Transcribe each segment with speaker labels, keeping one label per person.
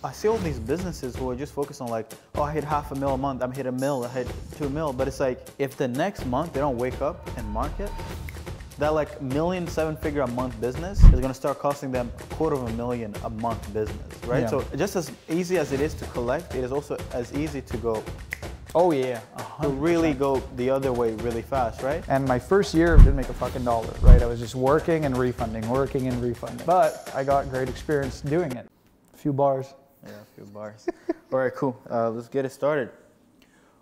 Speaker 1: I see all these businesses who are just focused on like, oh, I hit $500,000 a month, I'm hit $1 million, I hit $2 million. But it's like, if the next month they don't wake up and market, that like $1 million, 7-figure a month business is gonna start costing them $250,000 a month business, right?
Speaker 2: Yeah.
Speaker 1: So just as easy as it is to collect, it is also as easy to go,
Speaker 2: Oh yeah,
Speaker 1: to really go the other way really fast, right?
Speaker 2: And my first year didn't make a fucking dollar, right? I was just working and refunding. But I got great experience doing it. A few bars.
Speaker 1: Yeah, a few bars. All right, cool. Let's get it started.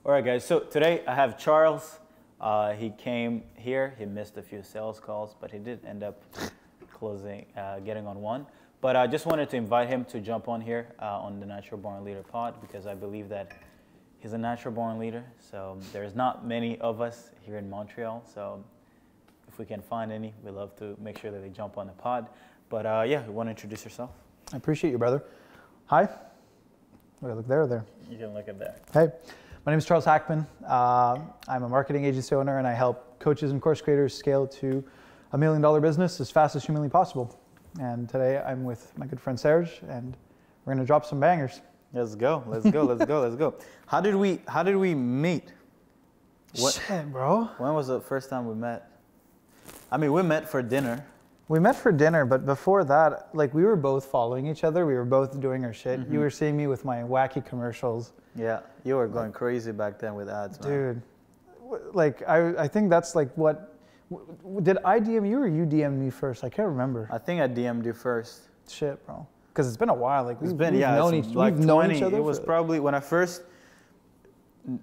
Speaker 1: All right, guys. So today I have Charles. He came here. He missed a few sales calls, but he did end up closing, getting on one. But I just wanted to invite him to jump on here on the Natural Born Leader pod, because I believe that he's a natural born leader. So there's not many of us here in Montreal. So if we can find any, we love to make sure that they jump on the pod. But yeah, you want to introduce yourself?
Speaker 2: I appreciate you, brother. Hi. Wait, look there or there?
Speaker 1: You can look at that.
Speaker 2: Hey, my name is Charles Hackman. I'm a marketing agency owner, and I help coaches and course creators scale to $1 million business as fast as humanly possible. And today I'm with my good friend Serge, and we're gonna drop some bangers.
Speaker 1: Let's go. Let's go. Let's go. Let's go. How did we meet?
Speaker 2: Shit, bro.
Speaker 1: When was the first time we met? I mean, we met for dinner.
Speaker 2: We met for dinner, but before that, like, we were both following each other. We were both doing our shit.
Speaker 1: Mm-hmm.
Speaker 2: You were seeing me with my wacky commercials.
Speaker 1: Yeah, you were going crazy back then with ads, man.
Speaker 2: Dude, like, I think that's like what, did I DM you or you DM'd me first? I can't remember.
Speaker 1: I think I DM'd you first.
Speaker 2: Shit, bro. Because it's been a while. Like,
Speaker 1: we've known each other. It was probably, when I first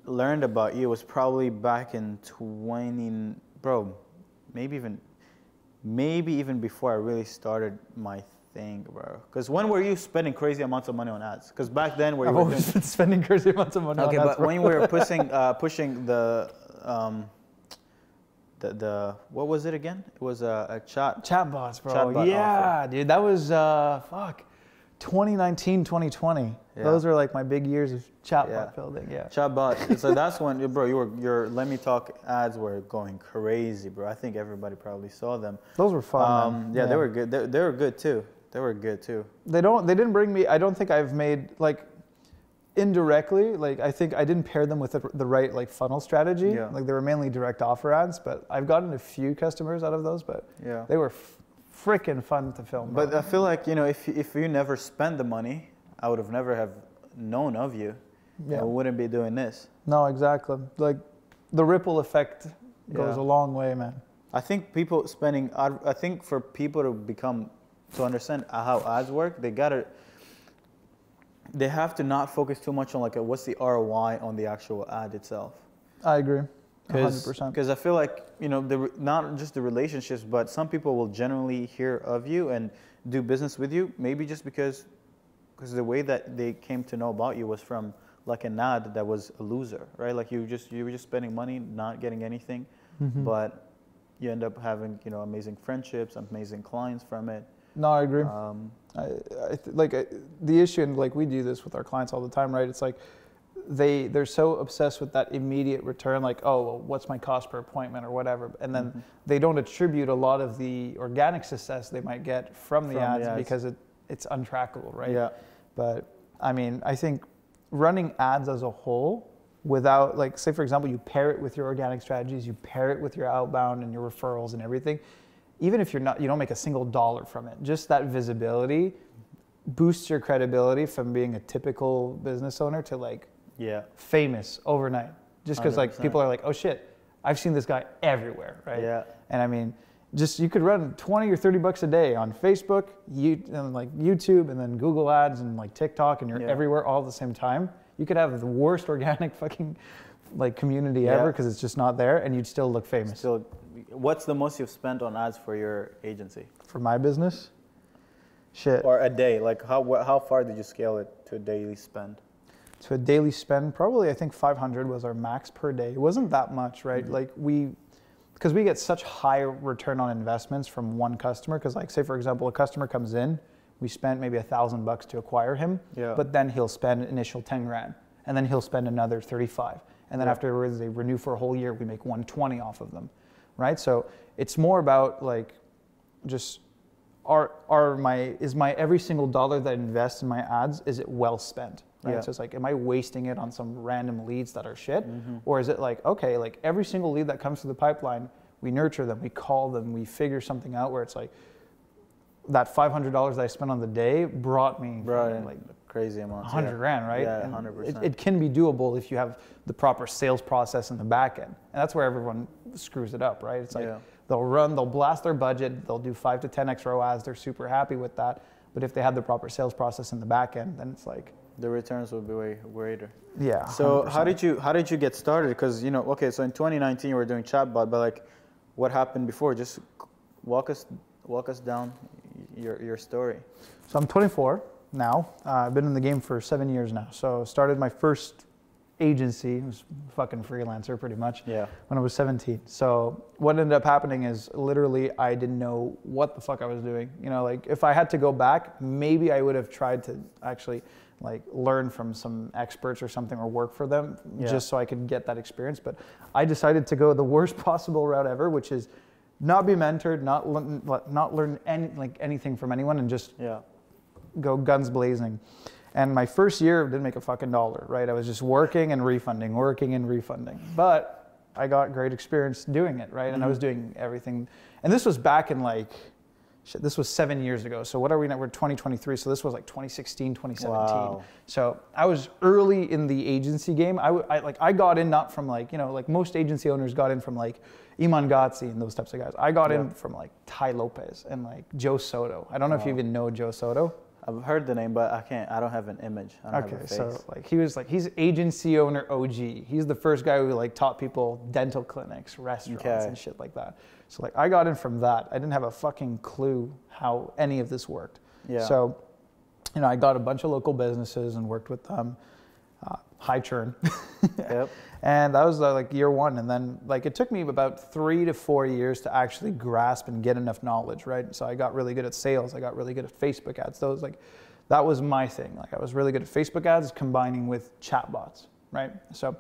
Speaker 1: learned about you, it was probably back in maybe even before I really started my thing, bro. Because when were you spending crazy amounts of money on ads? Because back then
Speaker 2: I've always been spending crazy amounts of money on ads.
Speaker 1: Okay, but when we were pushing the what was it again? It was a
Speaker 2: chatbots, bro.
Speaker 1: Chatbot
Speaker 2: yeah,
Speaker 1: offer.
Speaker 2: Dude, that was 2019, 2020.
Speaker 1: Yeah.
Speaker 2: Those are like my big years of chatbot building. Yeah.
Speaker 1: Chatbot. So that's when, bro, your Letmetalk ads were going crazy, bro. I think everybody probably saw them.
Speaker 2: Those were fun.
Speaker 1: Yeah, they were good. They were good too. They were good too.
Speaker 2: They didn't bring me. I don't think I've made, like, indirectly, like, I think I didn't pair them with the right, like, funnel strategy.
Speaker 1: Yeah.
Speaker 2: Like, they were mainly direct offer ads, but I've gotten a few customers out of those. But
Speaker 1: yeah,
Speaker 2: they were freaking fun to film. Bro.
Speaker 1: But I feel like, you know, if you never spent the money, I would have never have known of you.
Speaker 2: Yeah.
Speaker 1: I wouldn't be doing this.
Speaker 2: No, exactly. Like, the ripple effect goes a long way, man.
Speaker 1: I think I think for people to understand how ads work, they have to not focus too much on like what's the ROI on the actual ad itself.
Speaker 2: I agree. 100%.
Speaker 1: Because I feel like, you know, not just the relationships, but some people will generally hear of you and do business with you, maybe just because the way that they came to know about you was from like an ad that was a loser, right? Like you were just spending money, not getting anything, but you end up having, you know, amazing friendships, amazing clients from it.
Speaker 2: No, I agree. The issue, and like we do this with our clients all the time, right? It's like they're so obsessed with that immediate return, like, oh, well, what's my cost per appointment or whatever, and then they don't attribute a lot of the organic success they might get from the ads because it's untrackable, right? Yeah. But I mean, I think running ads as a whole, without, like, say for example, you pair it with your organic strategies, you pair it with your outbound and your referrals and everything. Even if you don't make a single dollar from it, just that visibility boosts your credibility from being a typical business owner to like famous overnight. Just because like people are like, oh shit, I've seen this guy everywhere, right? Yeah. And I mean, just you could run 20 or 30 bucks a day on Facebook, and like YouTube, and then Google Ads and like TikTok, and you're everywhere all at the same time. You could have the worst organic fucking like community ever because it's just not there, and you'd still look famous.
Speaker 1: What's the most you've spent on ads for your agency?
Speaker 2: For my business? Shit.
Speaker 1: Or a day? Like how far did you scale it to a daily spend?
Speaker 2: To a daily spend, probably I think 500 was our max per day. It wasn't that much, right? Like because we get such high return on investments from one customer. Because like say for example, a customer comes in, we spent maybe $1,000 to acquire him, but then he'll spend initial 10 grand, and then he'll spend another 35, and then afterwards they renew for a whole year. We make 120 off of them. Right? So it's more about like just is my every single dollar that I invest in my ads, is it well spent? Right?
Speaker 1: Yeah.
Speaker 2: So it's like, am I wasting it on some random leads that are shit? Or is it like, okay, like every single lead that comes through the pipeline, we nurture them, we call them, we figure something out where it's like, that $500 that I spent on the day brought in
Speaker 1: like crazy amounts.
Speaker 2: 100 grand, right?
Speaker 1: Yeah,
Speaker 2: and
Speaker 1: 100%.
Speaker 2: It can be doable if you have the proper sales process in the back end. And that's where everyone screws it up, right? It's like they'll blast their budget, they'll do 5 to 10x ROAS, they're super happy with that. But if they had the proper sales process in the back end, then it's like
Speaker 1: the returns will be way greater.
Speaker 2: Yeah.
Speaker 1: So
Speaker 2: 100%.
Speaker 1: how did you get started? Because okay, so in 2019 you were doing chatbot, but like, what happened before? Just walk us down your story.
Speaker 2: So I'm 24 now. I've been in the game for 7 years now. So started my first agency, was fucking freelancer pretty much, when I was 17. So what ended up happening is literally I didn't know what the fuck I was doing. Like if I had to go back, maybe I would have tried to actually like learn from some experts or something or work for them just so I could get that experience. But I decided to go the worst possible route ever, which is not be mentored, not learn anything from anyone, and just go guns blazing. And my first year didn't make a fucking dollar, right? I was just working and refunding. But I got great experience doing it, right? And I was doing everything. And this was back in this was 7 years ago. So what are we now? We're 2023. So this was like 2016, 2017.
Speaker 1: Wow.
Speaker 2: So I was early in the agency game. I got in not from like most agency owners got in from like Iman Ghatzi and those types of guys. I got in from like Ty Lopez and like Joe Soto. I don't know if you even know Joe Soto.
Speaker 1: I've heard the name, but I don't have an image. I don't have a face.
Speaker 2: So he's agency owner OG. He's the first guy who like taught people dental clinics, restaurants and shit like that. So like I got in from that. I didn't have a fucking clue how any of this worked. Yeah. So, I got a bunch of local businesses and worked with them. High churn.
Speaker 1: Yep.
Speaker 2: And that was like year one. And then like it took me about 3 to 4 years to actually grasp and get enough knowledge, right? So I got really good at sales. I got really good at Facebook ads. That was my thing. Like I was really good at Facebook ads combining with chatbots, right? So,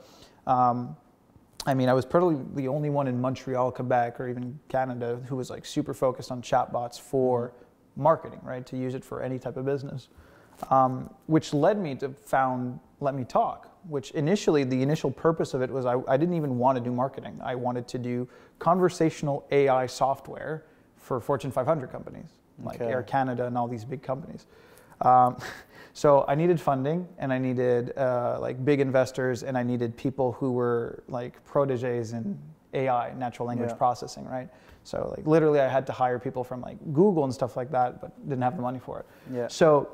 Speaker 2: I was probably the only one in Montreal, Quebec, or even Canada who was like super focused on chatbots for marketing, right? To use it for any type of business. Which led me to found Letmetalk, which initially, the initial purpose of it was I didn't even want to do marketing. I wanted to do conversational AI software for Fortune 500 companies, like Air Canada and all these big companies. So I needed funding, and I needed like big investors, and I needed people who were like proteges in AI, natural language processing, right? So like literally I had to hire people from like Google and stuff like that, but didn't have the money for it. Yeah. So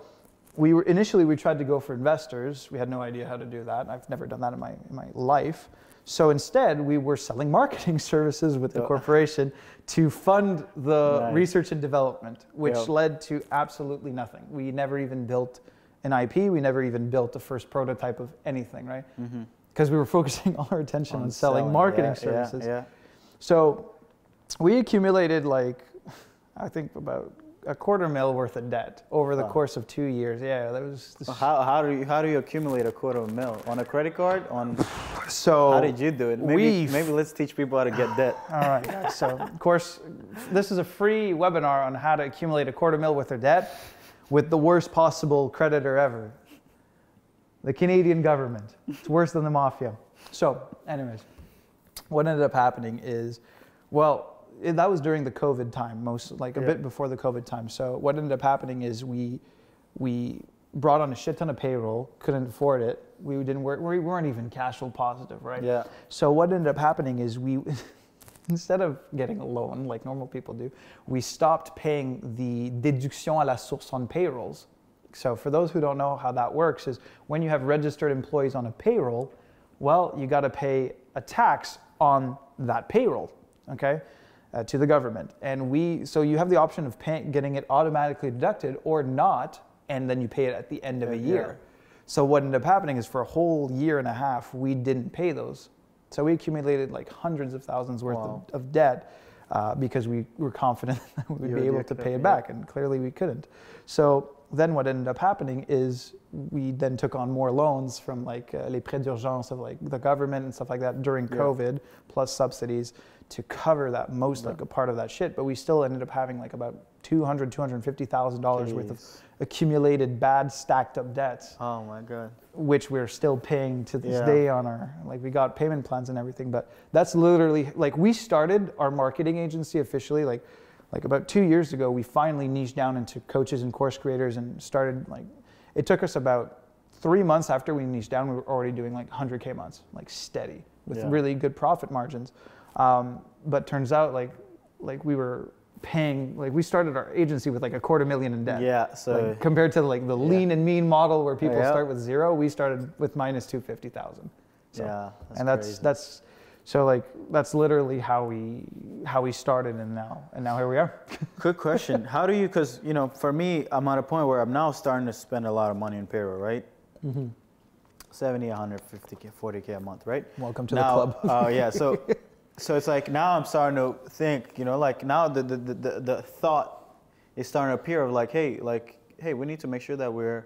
Speaker 2: initially we tried to go for investors. We had no idea how to do that. I've never done that in my life. So instead we were selling marketing services with the corporation to fund the research and development, which led to absolutely nothing. We never even built an IP. We never even built the first prototype of anything, right? Because we were focusing all our attention on selling marketing services. So we accumulated like, I think about $250,000 worth of debt over the course of 2 years. Yeah, that was.
Speaker 1: How do you accumulate $250,000 on a credit card?
Speaker 2: So
Speaker 1: how did you do it? Maybe let's teach people how to get debt.
Speaker 2: All right, guys. So of course, this is a free webinar on how to accumulate $250,000 worth of debt with the worst possible creditor ever, the Canadian government. It's worse than the mafia. So, anyways, what ended up happening is, that was during the COVID time, a bit before the COVID time. So what ended up happening is we brought on a shit ton of payroll, couldn't afford it. We weren't even cash flow positive, right? Yeah. So what ended up happening is instead of getting a loan like normal people do, we stopped paying the déduction à la source on payrolls. So for those who don't know how that works is when you have registered employees on a payroll, you got to pay a tax on that payroll, okay? To the government. And so you have the option of getting it automatically deducted or not, and then you pay it at the end of a year. So what ended up happening is for a whole year and a half, we didn't pay those. So we accumulated like hundreds of thousands worth of debt because we were confident that we'd be able to pay it back, and clearly we couldn't. So then what ended up happening is we then took on more loans from like les prêts d'urgence of like the government and stuff like that during COVID, plus subsidies to cover that like a part of that shit. But we still ended up having like about $250,000 worth of accumulated bad stacked up debts.
Speaker 1: Oh my God.
Speaker 2: Which we're still paying to this day on our, like we got payment plans and everything, but that's literally, like we started our marketing agency officially, like about 2 years ago, we finally niched down into coaches and course creators and started like, it took us about 3 months after we niched down, we were already doing like 100K months, like steady with really good profit margins. But turns out like we were paying, like we started our agency with like $250,000 in debt.
Speaker 1: Yeah. So
Speaker 2: like, compared to like the lean and mean model where people start with zero, we started with minus $250,000. So,
Speaker 1: yeah.
Speaker 2: That's so like that's literally how we started and now here we are.
Speaker 1: Good question. How do you, because you know, for me, I'm at a point where I'm now starting to spend a lot of money on payroll, right? 70, 150K, 40K a month, right?
Speaker 2: Welcome to the club.
Speaker 1: Oh yeah. So it's like now I'm starting to think, you know, like now the thought is starting to appear of like, hey, we need to make sure that we're,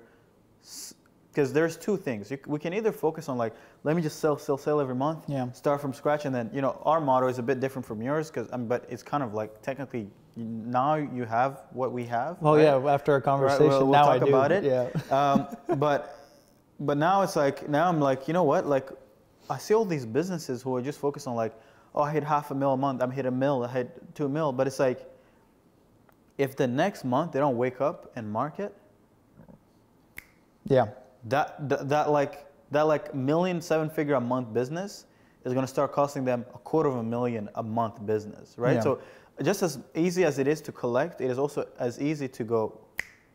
Speaker 1: because there's two things. We can either focus on like, let me just sell every month, start from scratch, and then, you know, our motto is a bit different from yours, but it's kind of like technically now you have what we have.
Speaker 2: Well,
Speaker 1: right?
Speaker 2: yeah, after a conversation,
Speaker 1: we'll
Speaker 2: now
Speaker 1: talk
Speaker 2: I do.
Speaker 1: about it.
Speaker 2: Yeah.
Speaker 1: But now it's like, now I'm like, you know what? Like, I see all these businesses who are just focused on like, oh, I hit $500,000 a month, I hit $1 million, I hit $2 million. But it's like, if the next month they don't wake up and market, that like million, 7-figure a month business is going to start costing them $250,000 a month business, right? Yeah. So just as easy as it is to collect, it is also as easy to go.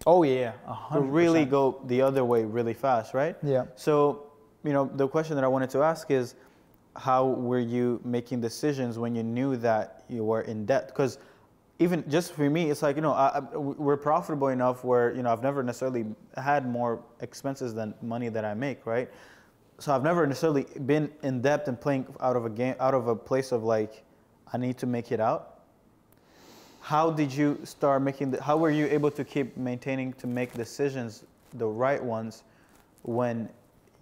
Speaker 2: Oh yeah, 100%.
Speaker 1: To really go the other way really fast, right?
Speaker 2: Yeah.
Speaker 1: So, you know, the question that I wanted to ask is, how were you making decisions when you knew that you were in debt? Because even just for me, it's like, you know, we're profitable enough where, you know, I've never necessarily had more expenses than money that I make, right? So I've never necessarily been in debt and playing out of a place of like, I need to make it out. How did you start making, how were you able to keep maintaining to make decisions, the right ones, when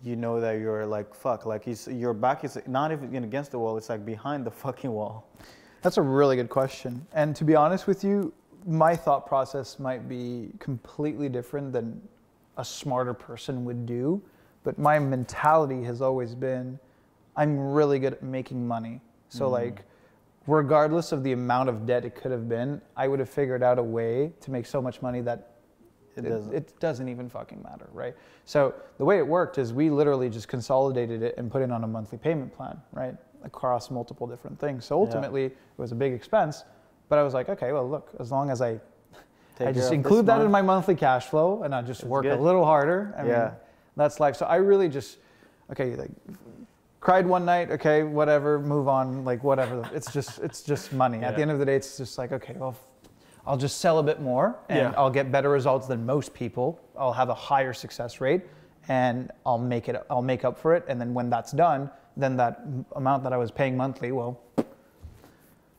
Speaker 1: you know that you're like, fuck, like your back is not even against the wall, it's like behind the fucking wall?
Speaker 2: That's a really good question. And to be honest with you, my thought process might be completely different than a smarter person would do. But my mentality has always been, I'm really good at making money. So like, regardless of the amount of debt it could have been, I would have figured out a way to make so much money that it doesn't even fucking matter, right? So the way it worked is we literally just consolidated it and put it on a monthly payment plan, right? Across multiple different things. So ultimately, it was a big expense, but I was like, okay, well, look, as long as I just include that in my monthly cash flow and I just work a little harder, I mean, that's life. So I really just, okay, like, cried one night, okay, whatever, move on, like whatever. It's just money. At the end of the day, it's just like, okay, well, I'll just sell a bit more and I'll get better results than most people. I'll have a higher success rate and I'll make up for it. And then when that's done, then that amount that I was paying monthly, well,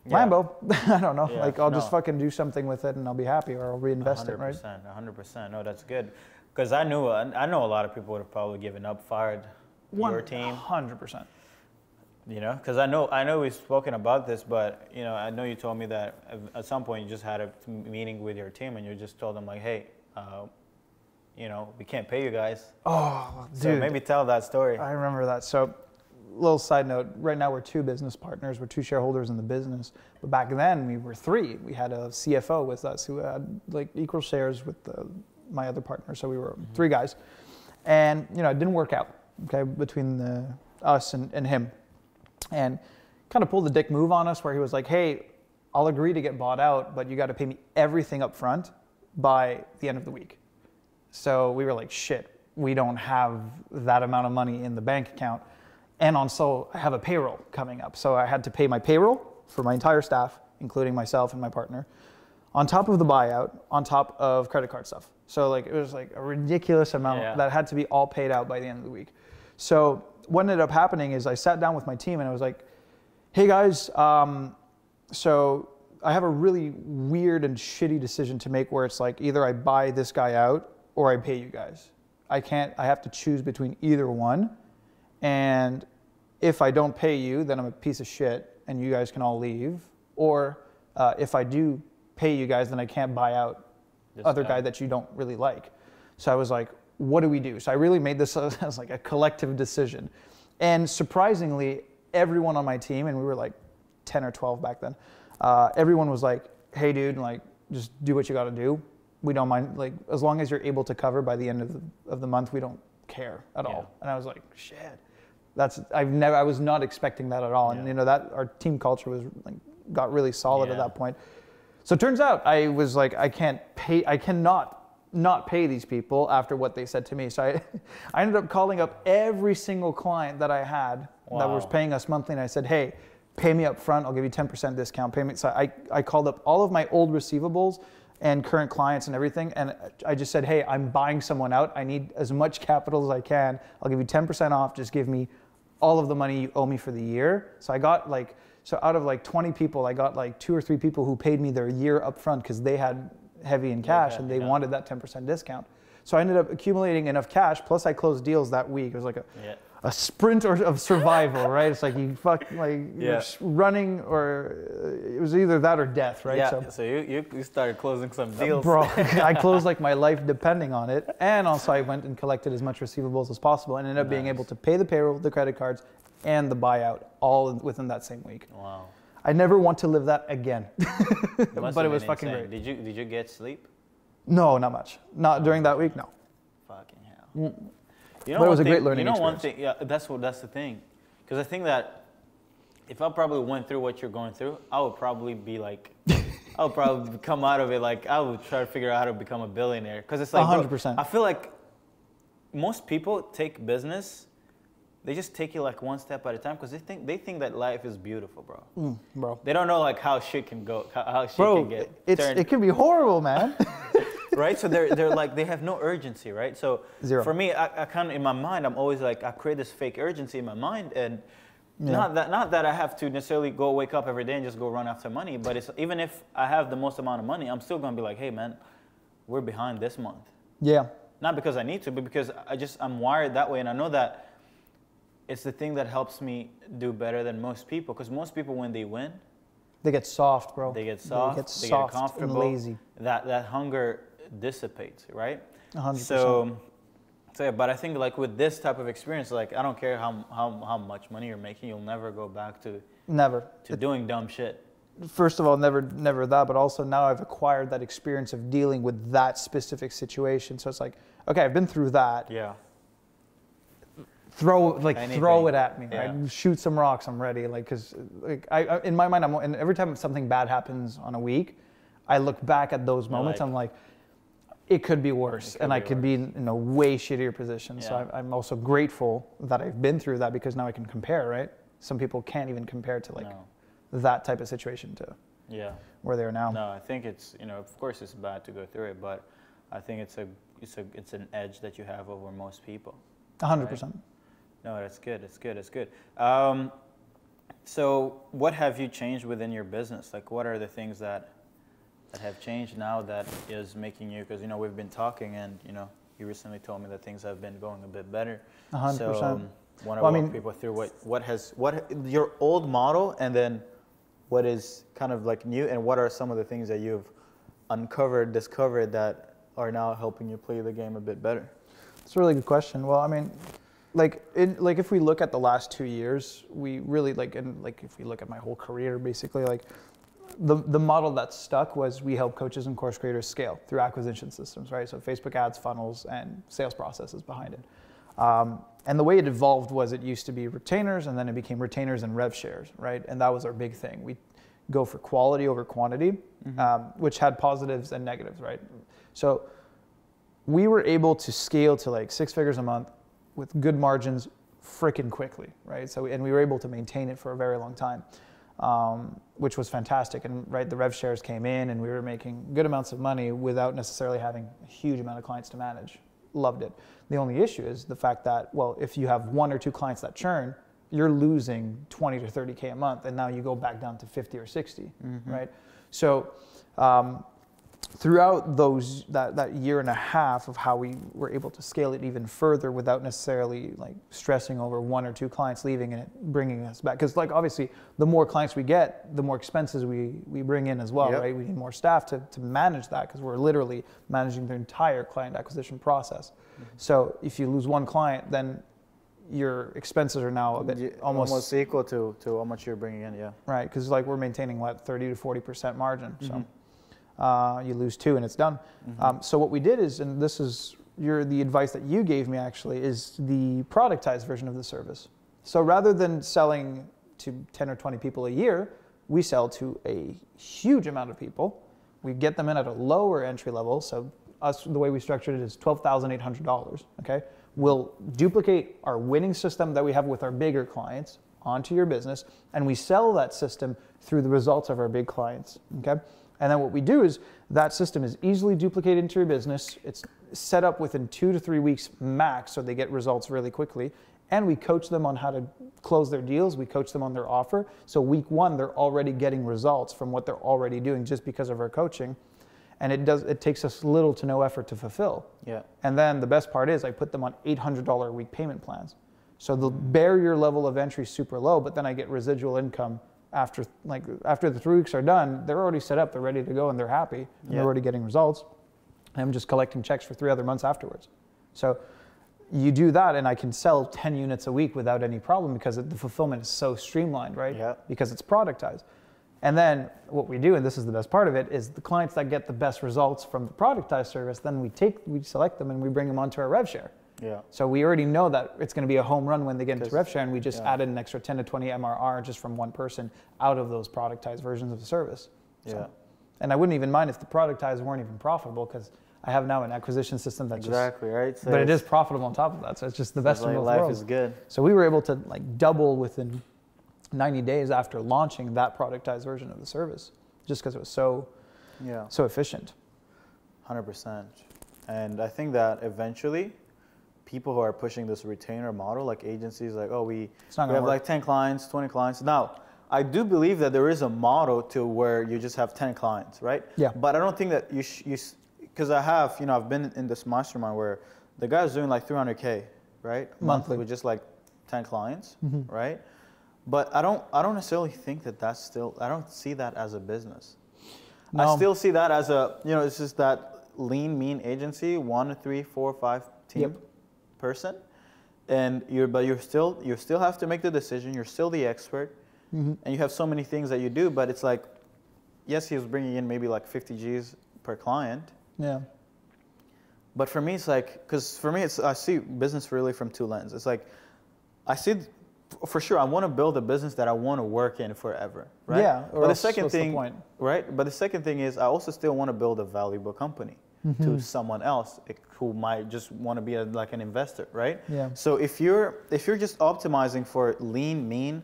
Speaker 2: Lambo, I don't know. Like I'll just fucking do something with it and I'll be happy, or I'll reinvest it, right?
Speaker 1: 100%. No, that's good. Because I know a lot of people would have probably given up, fired your team.
Speaker 2: 100%.
Speaker 1: You know, because I know we've spoken about this, but you know, I know you told me that at some point you just had a meeting with your team and you just told them like, hey, you know, we can't pay you guys.
Speaker 2: Oh, dude.
Speaker 1: So maybe tell that story.
Speaker 2: I remember that. So, little side note, right now we're 2 business partners, we're 2 shareholders in the business, but back then we were 3. We had a CFO with us who had like equal shares with my other partner, so we were 3 guys, and you know, it didn't work out, okay, between us and him. And kind of pulled the dick move on us where he was like, hey, I'll agree to get bought out, but you got to pay me everything up front by the end of the week. So we were like, shit, we don't have that amount of money in the bank account. And also I have a payroll coming up. So I had to pay my payroll for my entire staff, including myself and my partner, on top of the buyout, on top of credit card stuff. So like it was like a ridiculous amount that had to be all paid out by the end of the week. So what ended up happening is I sat down with my team and I was like, hey guys, so I have a really weird and shitty decision to make where it's like either I buy this guy out or I pay you guys. I have to choose between either one. And if I don't pay you, then I'm a piece of shit and you guys can all leave. Or if I do pay you guys, then I can't buy out this other guy that you don't really like. So I was like, what do we do? So I really made this as like a collective decision. And surprisingly, everyone on my team, and we were like 10 or 12 back then, everyone was like, hey dude, like just do what you got to do. We don't mind, like as long as you're able to cover by the end of the month, we don't care at all. And I was like, shit, I was not expecting that at all. And you know, that our team culture was like, got really solid at that point. So it turns out I was like, I cannot not pay these people after what they said to me. So I ended up calling up every single client that I had that was paying us monthly, and I said, hey, pay me up front, I'll give you 10% discount payment. So I called up all of my old receivables and current clients and everything, and I just said, hey, I'm buying someone out. I need as much capital as I can. I'll give you 10% off. Just give me all of the money you owe me for the year. So I got like, so out of like 20 people, I got like 2 or 3 people who paid me their year up front because they had heavy in cash and they wanted that 10% discount. So I ended up accumulating enough cash, plus I closed deals that week. It was like a sprint of survival, right? It's like you're running, or it was either that or death, right?
Speaker 1: Yeah, so you started closing some deals.
Speaker 2: Bro, I closed like my life depending on it. And also I went and collected as much receivables as possible and ended up being able to pay the payroll, the credit cards, and the buyout all within that same week. Wow. I never want to live that again. But it was fucking great.
Speaker 1: Did you get sleep?
Speaker 2: No, not much. Not during that week, no.
Speaker 1: Fucking hell. You know,
Speaker 2: but it was a great learning experience.
Speaker 1: One thing, that's the thing. Because I think that if I probably went through what you're going through, I would probably be like, I would probably come out of it like, I would try to figure out how to become a billionaire. Because it's like, 100%. Bro, I feel like most people take business, they just take it like one step at a time because they think that life is beautiful, bro.
Speaker 2: Bro.
Speaker 1: They don't know like how shit can go, how shit can get
Speaker 2: it can be horrible, man.
Speaker 1: Right? So they're like, they have no urgency, right? So
Speaker 2: Zero.
Speaker 1: For me, I kind of, in my mind, I'm always like, I create this fake urgency in my mind, and not that I have to necessarily go wake up every day and just go run after money, but it's even if I have the most amount of money, I'm still gonna be like, hey man, we're behind this month.
Speaker 2: Yeah.
Speaker 1: Not because I need to, but because I'm wired that way, and I know that it's the thing that helps me do better than most people. Because most people, when they win,
Speaker 2: they get soft, bro.
Speaker 1: They get soft. They get comfortable.
Speaker 2: And lazy.
Speaker 1: That hunger dissipates, right?
Speaker 2: 100%.
Speaker 1: So yeah, but I think like with this type of experience, like I don't care how much money you're making, you'll never go back to doing dumb shit.
Speaker 2: First of all, never that, but also now I've acquired that experience of dealing with that specific situation. So it's like, okay, I've been through that.
Speaker 1: Yeah.
Speaker 2: Throw it at me. Yeah. Right? Shoot some rocks. I'm ready. Like, cause like I in my mind, and every time something bad happens on a week, I look back at those moments. I'm like, it could be worse, and I could be in a way shittier position. Yeah. So I'm also grateful that I've been through that because now I can compare. Right? Some people can't even compare to that type of situation to where they are now.
Speaker 1: No, I think it's of course it's bad to go through it, but I think it's an edge that you have over most people.
Speaker 2: 100%.
Speaker 1: Right? No, that's good. It's good. It's good. So what have you changed within your business? Like, what are the things that have changed now that is making you, because, we've been talking and, you recently told me that things have been going a bit better.
Speaker 2: 100%.
Speaker 1: So want to walk people through what your old model and then what is kind of like new, and what are some of the things that you've discovered that are now helping you play the game a bit better?
Speaker 2: It's a really good question. Well, I mean, if we look at the last 2 years, we really if we look at my whole career, basically, like the model that stuck was we help coaches and course creators scale through acquisition systems, right? So Facebook ads, funnels, and sales processes behind it. And the way it evolved was it used to be retainers, and then it became retainers and rev shares, right? And that was our big thing. We go for quality over quantity, which had positives and negatives, right? So we were able to scale to like 6 figures a month with good margins freaking quickly, right? So, and we were able to maintain it for a very long time, which was fantastic. And the rev shares came in and we were making good amounts of money without necessarily having a huge amount of clients to manage. Loved it. The only issue is the fact that, well, if you have 1 or 2 clients that churn, you're losing 20 to 30K a month, and now you go back down to 50 or 60, right? So throughout that year and a half of how we were able to scale it even further without necessarily like stressing over 1 or 2 clients leaving and it bringing us back. Because like obviously the more clients we get, the more expenses we bring in as well, right? We need more staff to manage that because we're literally managing the entire client acquisition process. So if you lose 1 client, then your expenses are now a bit almost
Speaker 1: equal to how much you're bringing in,
Speaker 2: Right, because like we're maintaining 30 to 40% margin. So you lose 2 and it's done. So what we did is, and this is the advice that you gave me actually, is the productized version of the service. So rather than selling to 10 or 20 people a year, we sell to a huge amount of people. We get them in at a lower entry level. So the way we structured it is $12,800, okay? We'll duplicate our winning system that we have with our bigger clients onto your business, and we sell that system through the results of our big clients, okay? And then what we do is that system is easily duplicated into your business. It's set up within 2 to 3 weeks max, so they get results really quickly. And we coach them on how to close their deals. We coach them on their offer. So week 1, they're already getting results from what they're already doing just because of our coaching. And it takes us little to no effort to fulfill. And then the best part is I put them on $800 a week payment plans. So the barrier level of entry is super low, but then I get residual income after the 3 weeks are done. They're already set up, they're ready to go, and they're happy, and they're already getting results. And I'm just collecting checks for 3 other months afterwards. So you do that, and I can sell 10 units a week without any problem because the fulfillment is so streamlined, right? Because it's productized. And then what we do, and this is the best part of it, is the clients that get the best results from the productized service, then we select them and we bring them onto our rev share. So we already know that it's going to be a home run when they get into rev share, and we just added an extra 10 to 20 MRR just from one person out of those productized versions of the service. And I wouldn't even mind if the productized weren't even profitable because I have now an acquisition system that
Speaker 1: right? So
Speaker 2: but it is profitable on top of that. So it's just the best of both worlds.
Speaker 1: Life is good.
Speaker 2: So we were able to double within 90 days after launching that productized version of the service, just because it was so efficient.
Speaker 1: 100%. And I think that eventually, people who are pushing this retainer model, like agencies, like, oh, we have like 10 clients, 20 clients. Now, I do believe that there is a model to where you just have 10 clients, right? But I don't think that you because I've been in this mastermind where the guy's doing like 300K, right?
Speaker 2: Monthly.
Speaker 1: With just like 10 clients, right? But I don't necessarily think that I don't see that as a business. I still see that as it's just that lean, mean agency, 1, 3, 4, 5 team person. And you still have to make the decision. You're still the expert. And you have so many things that you do, but it's like, yes, he was bringing in maybe like 50 G's per client. But for me, it's like, because for me, I see business really from 2 lenses. It's like, I see, for sure, I want to build a business that I want to work in forever, right?
Speaker 2: But the second thing,
Speaker 1: right? But the second thing is, I also still want to build a valuable company to someone else who might just want to be like an investor, right? So if you're just optimizing for lean, mean,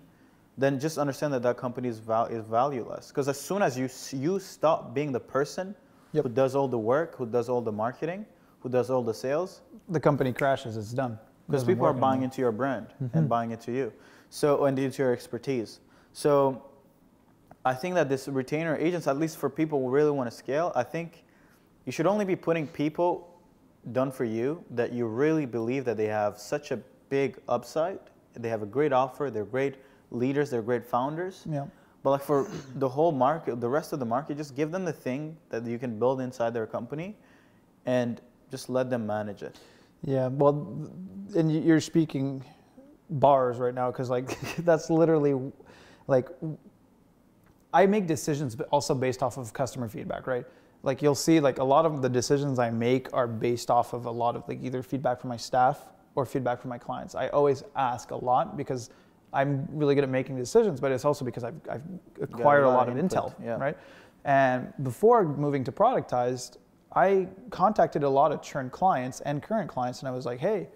Speaker 1: then just understand that company is valueless. Because as soon as you stop being the person who does all the work, who does all the marketing, who does all the sales,
Speaker 2: the company crashes. It's done.
Speaker 1: Because people are buying into your brand and buying into you, and into your expertise. So I think that this retainer agents, at least for people who really want to scale, I think you should only be putting people done for you that you really believe that they have such a big upside, they have a great offer, they're great leaders, they're great founders. But like for the whole market, the rest of the market, just give them the thing that you can build inside their company and just let them manage it.
Speaker 2: Well, and you're speaking bars right now because like that's literally like I make decisions but also based off of customer feedback, right? Like you'll see like a lot of the decisions I make are based off of a lot of like either feedback from my staff or feedback from my clients. I always ask a lot because I'm really good at making decisions, but it's also because I've acquired a lot of intel, right? And before moving to productized, I contacted a lot of churn clients and current clients, and I was like, hey,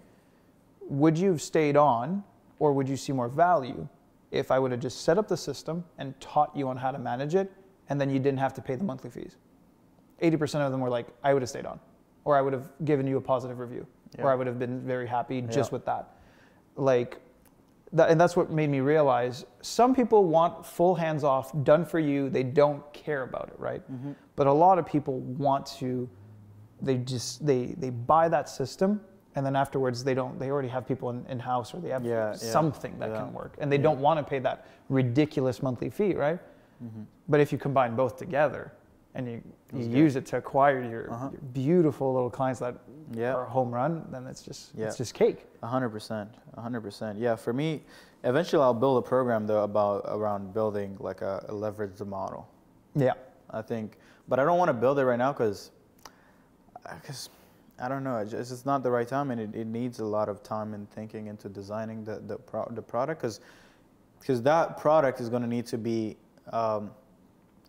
Speaker 2: would you have stayed on, or would you see more value if I would have just set up the system and taught you on how to manage it, and then you didn't have to pay the monthly fees? 80% of them were like, I would have stayed on, or I would have given you a positive review, or I would have been very happy just with that. Like, and that's what made me realize some people want full hands off, done for you. They don't care about it, right?
Speaker 1: Mm-hmm.
Speaker 2: But a lot of people want to. They buy that system, and then afterwards they don't. They already have people in house, or they have something that can work, and they don't want to pay that ridiculous monthly fee, right?
Speaker 1: Mm-hmm.
Speaker 2: But if you combine both together, and you use it to acquire your beautiful little clients that are a home run, then it's just cake.
Speaker 1: 100%. Yeah, for me, eventually I'll build a program though around building like a leveraged model.
Speaker 2: Yeah,
Speaker 1: I think, but I don't want to build it right now because I don't know, it's just not the right time, and it needs a lot of time and thinking into designing the product, because that product is going to need to be.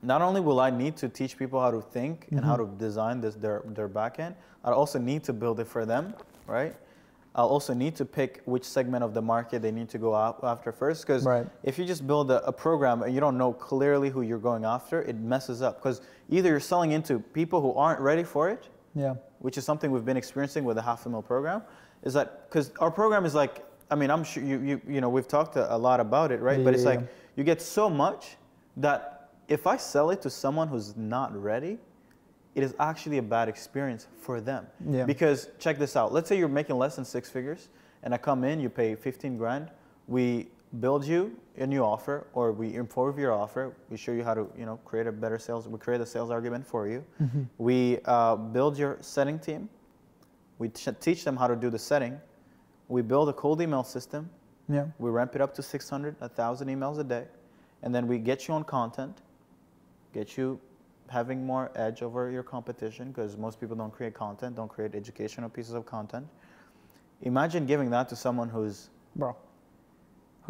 Speaker 1: Not only will I need to teach people how to think and how to design their back end, I also need to build it for them, right? I'll also need to pick which segment of the market they need to go after first, because if you just build a program and you don't know clearly who you're going after, it messes up, because either you're selling into people who aren't ready for it, which is something we've been experiencing with the $500,000 program, is that because our program is like, I mean, I'm sure you know, we've talked a lot about it, right? But it's like you get so much that if I sell it to someone who's not ready, it is actually a bad experience for them. Yeah. Because check this out. Let's say you're making less than 6 figures, and I come in, you pay 15 grand. We build you a new offer, or we improve your offer. We show you how to, you know, create a better sales. We create a sales argument for you. Mm-hmm. We build your setting team. We teach them how to do the setting. We build a cold email system. Yeah. We ramp it up to 600, 1,000 emails a day, and then we get you on content. Get you having more edge over your competition, because most people don't create content, don't create educational pieces of content. Imagine giving that to someone who
Speaker 2: has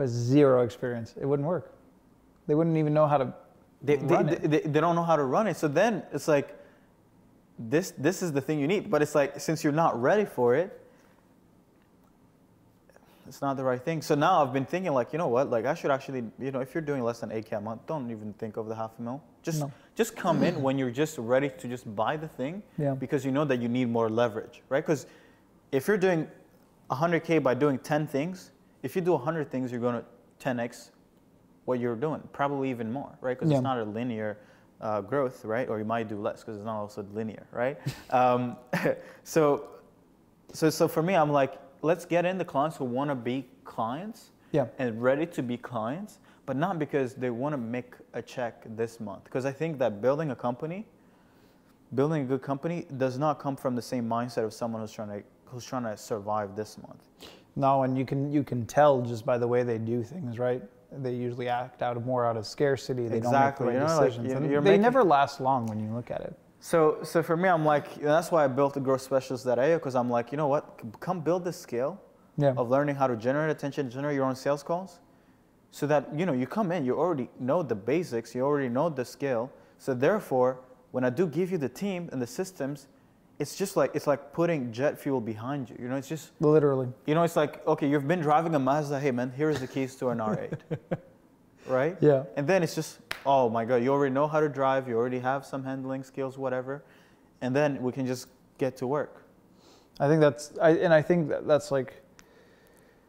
Speaker 2: zero experience. It wouldn't work. They wouldn't even know how to run it.
Speaker 1: They don't know how to run it. So then it's like, this is the thing you need. But it's like, since you're not ready for it, it's not the right thing. So now I've been thinking, like, you know what, like I should actually, you know, if you're doing less than 8K a month, don't even think of the $500,000. Just come in when you're just ready to just buy the thing, because you know that you need more leverage, right? Because if you're doing 100K by doing 10 things, if you do 100 things, you're going to 10x what you're doing, probably even more, right? Because it's not a linear growth, right? Or you might do less because it's not also linear, right? So for me, I'm like, let's get in the clients who want to be clients and ready to be clients, but not because they want to make a check this month. Because I think that building a good company does not come from the same mindset of someone who's trying to survive this month.
Speaker 2: No, and you can tell just by the way they do things, right? They usually act out of scarcity. They don't make the right decisions. Like, they never last long when you look at it.
Speaker 1: So for me, I'm like, that's why I built the growth specialist.io, because I'm like, you know what, come build this skill of learning how to generate attention, generate your own sales calls, so that, you know, you come in, you already know the basics, you already know the skill. So therefore, when I do give you the team and the systems, it's just like, it's like putting jet fuel behind you. You know, it's just
Speaker 2: literally.
Speaker 1: You know, it's like, okay, you've been driving a Mazda. Hey man, here's the keys to an R8, right? Yeah. And then it's just, oh my God, you already know how to drive. You already have some handling skills, whatever, and then we can just get to work.
Speaker 2: I think that's like,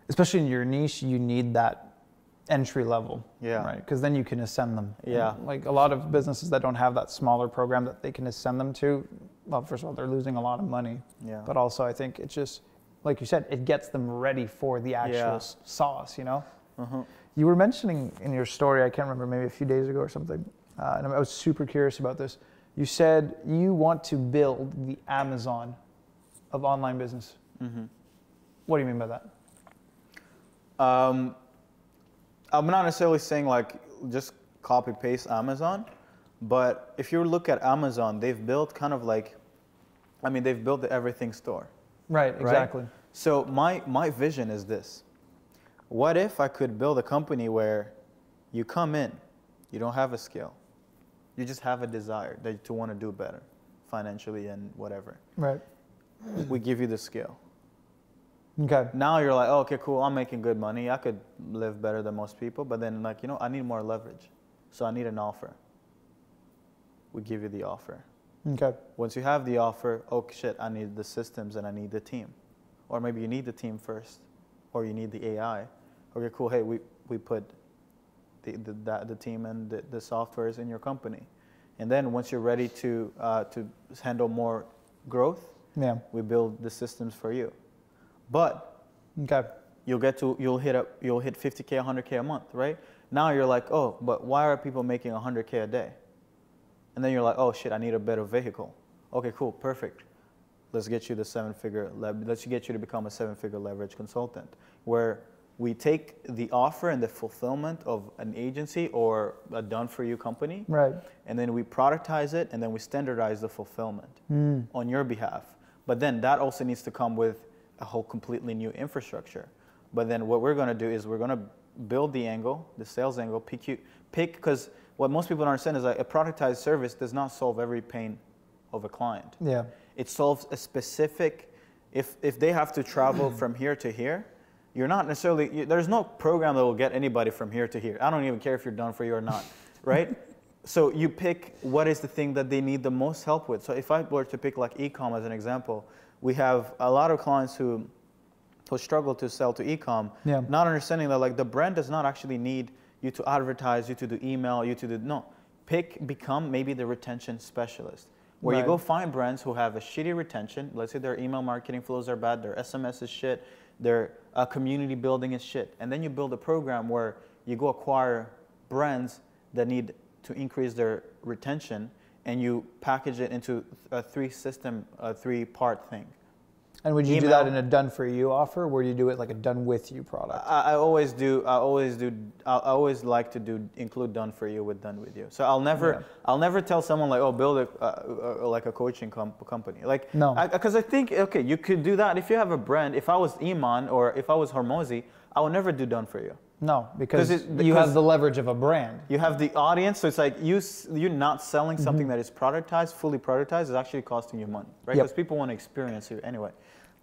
Speaker 2: especially in your niche, you need that entry level, right? Because then you can ascend them. Yeah. And like a lot of businesses that don't have that smaller program that they can ascend them to, well, first of all, they're losing a lot of money. Yeah. But also, I think it's just, like you said, it gets them ready for the actual sauce, you know? Uh-huh. You were mentioning in your story, I can't remember, maybe a few days ago or something, and I was super curious about this. You said you want to build the Amazon of online business. Mm-hmm. What do you mean by that?
Speaker 1: I'm not necessarily saying like just copy paste Amazon, but if you look at Amazon, they've built kind of like, I mean, they've built the everything store.
Speaker 2: Right, exactly.
Speaker 1: Right? So my vision is this. What if I could build a company where you come in, you don't have a skill, you just have a desire to want to do better financially and whatever. Right. We give you the skill. Okay. Now you're like, oh, okay, cool, I'm making good money. I could live better than most people, but then like, you know, I need more leverage. So I need an offer. We give you the offer. Okay. Once you have the offer, oh shit, I need the systems and I need the team. Or maybe you need the team first, or you need the AI, Okay, cool. Hey, we put the team and the softwares in your company. And then once you're ready to handle more growth, we build the systems for you. But you'll hit 50K, 100K a month, right? Now you're like, oh, but why are people making 100K a day? And then you're like, oh shit, I need a better vehicle. Okay, cool, perfect. Let's get you let's get you to become a 7-figure leverage consultant, where we take the offer and the fulfillment of an agency or a done-for-you company,
Speaker 2: right,
Speaker 1: and then we productize it, and then we standardize the fulfillment on your behalf. But then that also needs to come with a whole completely new infrastructure. But then what we're going to do is we're going to build the angle, the sales angle, because what most people don't understand is that a productized service does not solve every pain of a client.
Speaker 2: Yeah.
Speaker 1: It solves a specific, if they have to travel from here to here, you're not necessarily, there's no program that will get anybody from here to here. I don't even care if you're done for you or not, right? So you pick what is the thing that they need the most help with. So if I were to pick like e-com as an example, we have a lot of clients who struggle to sell to e-com, not understanding that like the brand does not actually need you to advertise, you to do email, you to do, no. Become maybe the retention specialist, where you go find brands who have a shitty retention. Let's say their email marketing flows are bad, their SMS is shit, their community building is shit. And then you build a program where you go acquire brands that need to increase their retention, and you package it into a 3-part thing.
Speaker 2: And would you do that in a done-for-you offer, or would you do it like a done-with-you product?
Speaker 1: I always like to include done for you with done with you. So I'll never tell someone like, oh, build like a coaching company. Like,
Speaker 2: no.
Speaker 1: Because I think, okay, you could do that if you have a brand. If I was Iman or if I was Hormozi, I would never do done for you.
Speaker 2: No, because you have the leverage of a brand.
Speaker 1: You have the audience, so it's like you're not selling something that is productized, fully productized, is actually costing you money, right? Because people want to experience you anyway.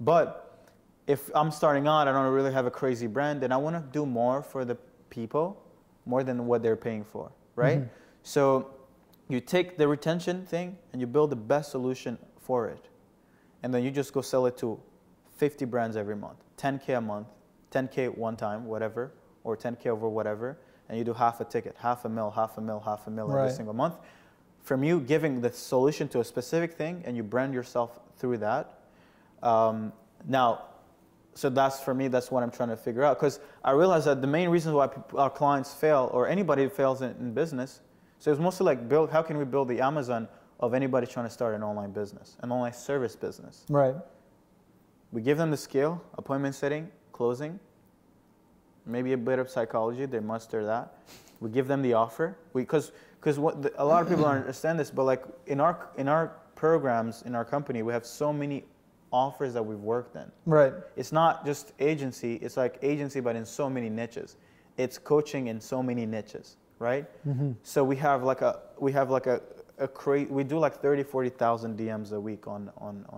Speaker 1: But if I'm starting out, I don't really have a crazy brand, and I want to do more for the people, more than what they're paying for, right? So you take the retention thing and you build the best solution for it. And then you just go sell it to 50 brands every month, 10K a month, 10K one time, whatever, or 10K over whatever, and you do half a ticket, half a mil every single month. From you giving the solution to a specific thing, and you brand yourself through that. Now, so that's, for me, that's what I'm trying to figure out, because I realize that the main reason why our clients fail, or anybody fails in business, so it's mostly like how can we build the Amazon of anybody trying to start an online business, an online service business.
Speaker 2: Right.
Speaker 1: We give them the skill, appointment setting, closing, maybe a bit of psychology, they master that. We give them the offer, because a lot of people don't understand this, but like in our programs, in our company, we have so many offers that we've worked in.
Speaker 2: Right.
Speaker 1: It's not just agency, it's like agency, but in so many niches. It's coaching in so many niches, right? So we do like 30, 40,000 DMs a week on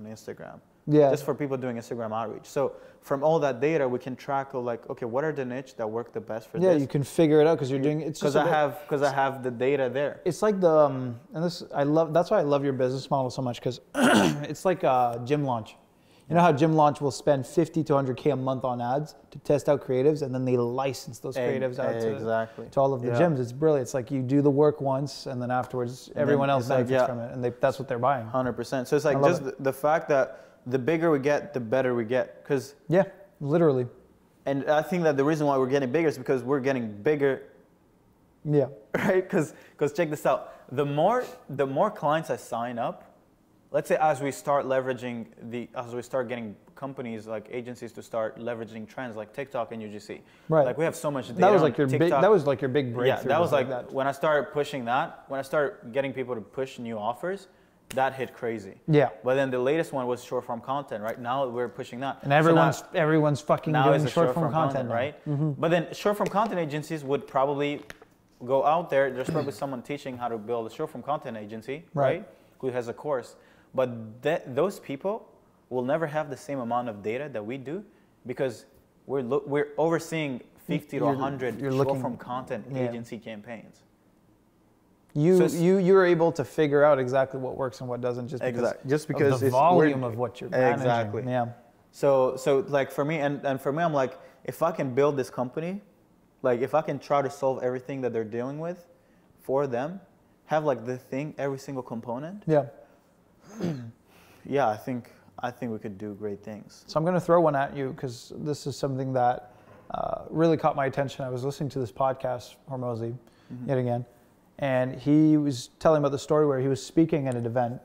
Speaker 1: Instagram. Yeah. Just for people doing Instagram outreach. So from all that data, we can track like, okay, what are the niche that work the best for this?
Speaker 2: Yeah, you can figure it out because you're doing it.
Speaker 1: Because I have the data there.
Speaker 2: It's like that's why I love your business model so much, because it's like a gym launch. You know how Gym Launch will spend 50 to 100K a month on ads to test out creatives, and then they license those creatives out to all of the gyms. It's brilliant. It's like you do the work once, and then afterwards everyone else benefits from it, and that's what they're buying.
Speaker 1: 100%. So it's like just the fact that the bigger we get, the better we get.
Speaker 2: Yeah, literally.
Speaker 1: And I think that the reason why we're getting bigger is because we're getting bigger.
Speaker 2: Yeah.
Speaker 1: Right? Because check this out. The more clients I sign up, let's say as we start getting companies like agencies to start leveraging trends like TikTok and UGC.
Speaker 2: Right.
Speaker 1: Like we have so much data.
Speaker 2: That was like your big breakthrough.
Speaker 1: Yeah, that was like when I started pushing that, when I started getting people to push new offers, that hit crazy.
Speaker 2: Yeah.
Speaker 1: But then the latest one was short form content, right? Now we're pushing that.
Speaker 2: And everyone's fucking doing short form content,
Speaker 1: right? But then short form content agencies would probably go out there. There's probably someone teaching how to build a short form content agency, right? Who has a course. But those people will never have the same amount of data that we do, because we're overseeing 50 to 100 short form content agency campaigns.
Speaker 2: You're able to figure out exactly what works and what doesn't, just because
Speaker 1: of
Speaker 2: the volume of what you're managing.
Speaker 1: Exactly.
Speaker 2: Yeah.
Speaker 1: So like for me, and for me, I'm like, if I can build this company, like if I can try to solve everything that they're dealing with for them, have like the thing, every single component.
Speaker 2: Yeah.
Speaker 1: Yeah, I think we could do great things.
Speaker 2: So I'm going to throw one at you because this is something that really caught my attention. I was listening to this podcast, Hormozy, yet again, and he was telling about the story where he was speaking at an event,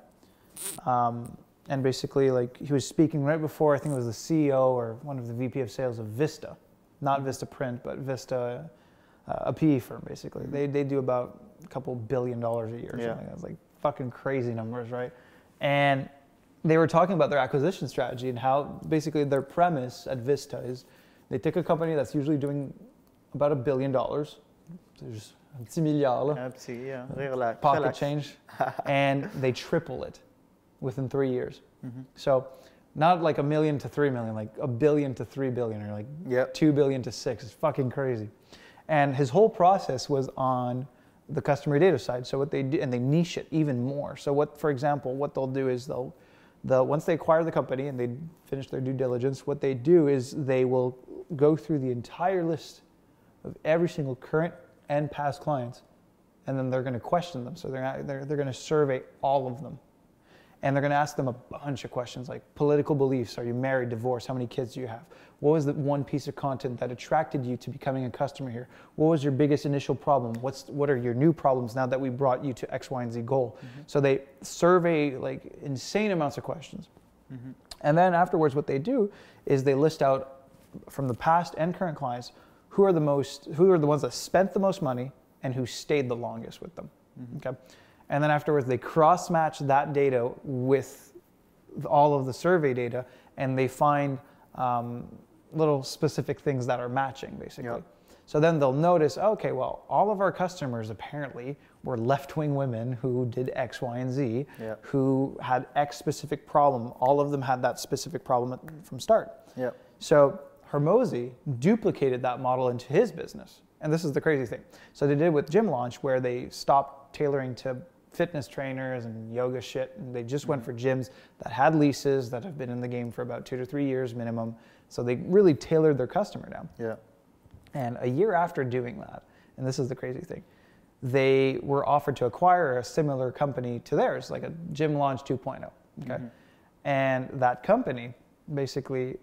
Speaker 2: and basically like he was speaking right before, I think it was the CEO or one of the VP of sales of Vista, not Vista Print, but Vista, a PE firm basically. They do about a couple $1 billion a year or something. That's like fucking crazy numbers, right? And they were talking about their acquisition strategy and how basically their premise at Vista is they take a company that's usually doing about $1 billion. There's un petit milliard, pocket change, and they triple it within 3 years. So not like $1 million to $3 million, like $1 billion to $3 billion, or like $2 billion to $6 billion. It's fucking crazy. And his whole process was on the customer data side. So what they do, and they niche it even more. So what, for example, what they'll do is once they acquire the company and they finish their due diligence, what they do is they will go through the entire list of every single current and past clients, and then they're going to question them. So they're going to survey all of them. And they're going to ask them a bunch of questions like political beliefs. Are you married, divorced? How many kids do you have? What was the one piece of content that attracted you to becoming a customer here? What was your biggest initial problem? What are your new problems now that we brought you to X, Y, and Z goal? So they survey like insane amounts of questions. And then afterwards, what they do is they list out from the past and current clients who are the ones that spent the most money and who stayed the longest with them. Okay. And then afterwards, they cross-match that data with all of the survey data, and they find little specific things that are matching, basically. So then they'll notice, okay, well, all of our customers apparently were left-wing women who did X, Y, and Z, who had X specific problem. All of them had that specific problem from start. So Hormozy duplicated that model into his business. And this is the crazy thing. So they did with Gym Launch, where they stopped tailoring to fitness trainers and yoga shit, and they just went for gyms that had leases that have been in the game for about 2 to 3 years minimum. So they really tailored their customer down. And a year after doing that, and this is the crazy thing, they were offered to acquire a similar company to theirs, like a Gym Launch 2.0. Okay, and that company basically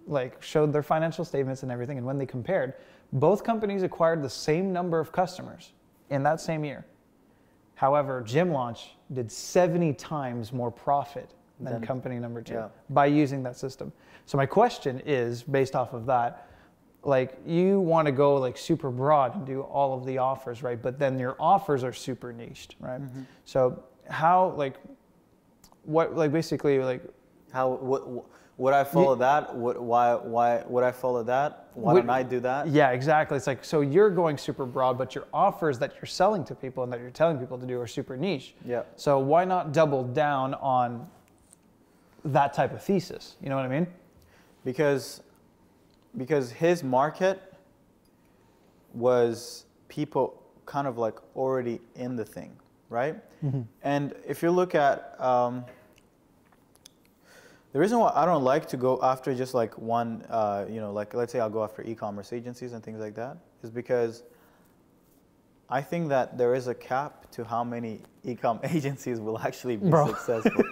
Speaker 2: like showed their financial statements and everything, and when they compared, both companies acquired the same number of customers in that same year. However, Gym Launch did 70 times more profit than company number 2 by using that system. So my question is, based off of that, like you want to go like super broad and do all of the offers, right? But then your offers are super niched, right? So how, like, what, like basically, like,
Speaker 1: how, would I follow that? Why would I follow that? Why don't I do that?
Speaker 2: Yeah, exactly. It's like, so you're going super broad, but your offers that you're selling to people and that you're telling people to do are super niche. So why not double down on that type of thesis? You know what I mean? Because
Speaker 1: his market was people kind of like already in the thing, right? And if you look at the reason why I don't like to go after just like one, like let's say I'll go after e-commerce agencies and things like that, is because I think that there is a cap to how many e-com agencies will actually be successful.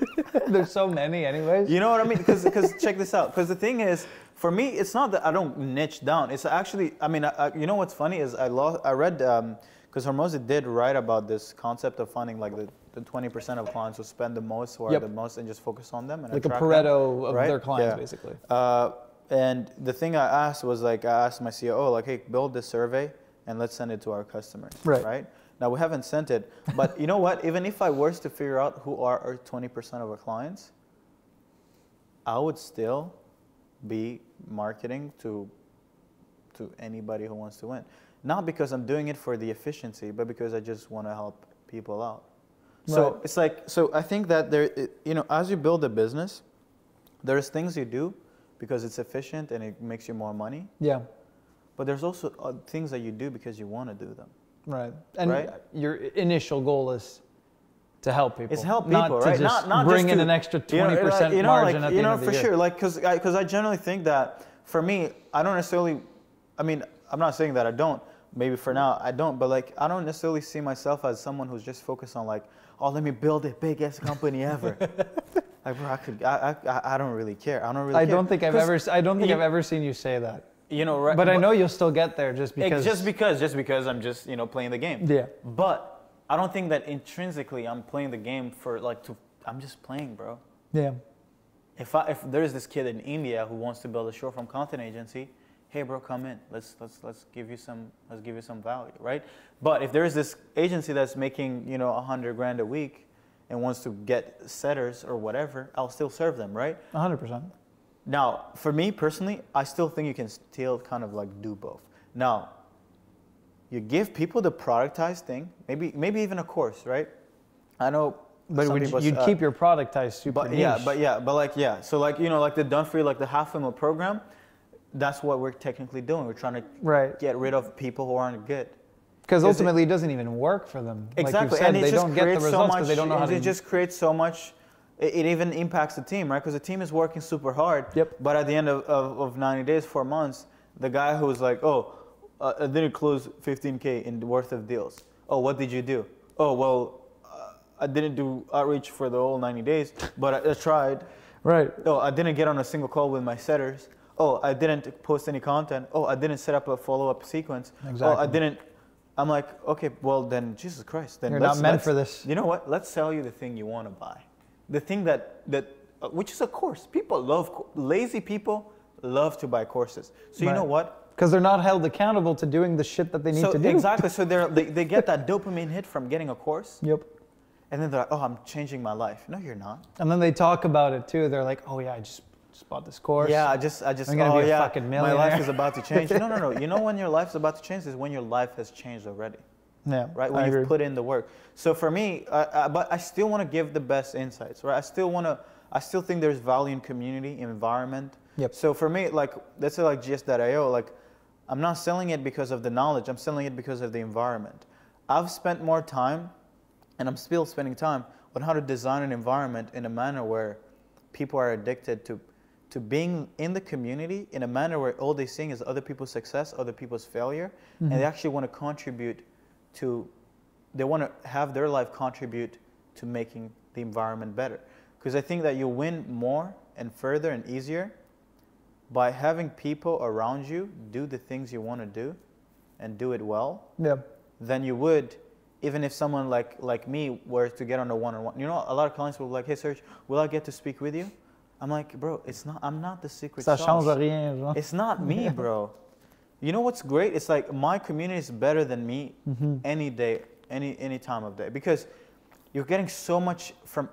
Speaker 2: There's so many anyways.
Speaker 1: You know what I mean? Because check this out. Because the thing is, for me, it's not that I don't niche down. It's actually, I mean, you know what's funny is I read, because Hormozy did write about this concept of finding like the 20% of clients who spend the most, who are the most, and just focus on them. And
Speaker 2: like a Pareto of their clients, basically.
Speaker 1: And the thing I asked was like, I asked my COO, like, hey, build this survey and let's send it to our customers, right? Now, we haven't sent it, but you know what? Even if I was to figure out who are our 20% of our clients, I would still be marketing to anybody who wants to win. Not because I'm doing it for the efficiency, but because I just want to help people out. So it's like, so I think that there, as you build a business, there's things you do because it's efficient and it makes you more money. But there's also things that you do because you want to do them.
Speaker 2: And your initial goal is To help people.
Speaker 1: It's help people,
Speaker 2: not
Speaker 1: right?
Speaker 2: To just
Speaker 1: not
Speaker 2: bring
Speaker 1: just
Speaker 2: in
Speaker 1: to,
Speaker 2: an extra 20% margin at the end of the year.
Speaker 1: For sure. Like, because I generally think that for me, I don't necessarily. I mean, I'm not saying that I don't. Maybe for now I don't, but like I don't necessarily see myself as someone who's just focused on like, oh, let me build the biggest company ever. Like, bro, I don't really care. I don't really.
Speaker 2: I don't think I've ever seen you say that.
Speaker 1: You know, right?
Speaker 2: But I know you'll still get there just because.
Speaker 1: Just because I'm just playing the game.
Speaker 2: Yeah.
Speaker 1: But I don't think that intrinsically I'm playing the game for like to. I'm just playing, bro.
Speaker 2: Yeah.
Speaker 1: If there's this kid in India who wants to build a short form content agency, hey bro, come in. Let's give you some value, right? But if there's this agency that's making $100,000 a week and wants to get setters or whatever, I'll still serve them, right?
Speaker 2: 100%.
Speaker 1: Now, for me personally, I still think you can still kind of like do both. Now, you give people the productized thing, maybe even a course, right? I know.
Speaker 2: But you'd keep your productized super niche.
Speaker 1: So like like the done for you, like the $500,000 program, that's what we're technically doing. We're trying to get rid of people who aren't good.
Speaker 2: Because ultimately it doesn't even work for them.
Speaker 1: Exactly,
Speaker 2: like
Speaker 1: and
Speaker 2: they don't get the results because they don't know how to.
Speaker 1: It just creates so much. It even impacts the team, right? Because the team is working super hard.
Speaker 2: Yep.
Speaker 1: But at the end of 90 days, 4 months, the guy who's like, I didn't close 15K in worth of deals. Oh, what did you do? Oh, well, I didn't do outreach for the whole 90 days, but I tried.
Speaker 2: Right.
Speaker 1: Oh, I didn't get on a single call with my setters. Oh, I didn't post any content. Oh, I didn't set up a follow-up sequence.
Speaker 2: Exactly.
Speaker 1: Oh, I didn't. I'm like, okay, well then, Jesus Christ. Then
Speaker 2: you're not meant for this.
Speaker 1: You know what? Let's sell you the thing you want to buy. The thing that which is a course. Lazy people love to buy courses. So you know what?
Speaker 2: Because they're not held accountable to doing the shit that they need to do.
Speaker 1: Exactly. So they get that dopamine hit from getting a course.
Speaker 2: Yep.
Speaker 1: And then they're like, oh, I'm changing my life. No, you're not.
Speaker 2: And then they talk about it too. They're like, oh yeah, I just bought this course.
Speaker 1: Yeah, I just.
Speaker 2: I'm gonna be a fucking millionaire.
Speaker 1: My life is about to change. No. You know when your life's about to change is when your life has changed already.
Speaker 2: Yeah.
Speaker 1: Right. When you've put in the work. So for me, but I still want to give the best insights. Right. I still think there's value in community, environment.
Speaker 2: Yep.
Speaker 1: So for me, like let's say like GS.io, like I'm not selling it because of the knowledge. I'm selling it because of the environment. I've spent more time, and I'm still spending time on how to design an environment in a manner where people are addicted to being in the community in a manner where all they're seeing is other people's success, other people's failure, and they actually want to contribute they want to have their life contribute to making the environment better. Because I think that you win more and further and easier by having people around you do the things you want to do and do it well than you would even if someone like me were to get on a one-on-one. You know, a lot of clients will be like, hey, Serge, will I get to speak with you? I'm like, bro, I'm not the secret sauce.
Speaker 2: Ça change rien, genre.
Speaker 1: It's not me, bro. You know what's great? It's like my community is better than me any day, any time of day, because you're getting so much from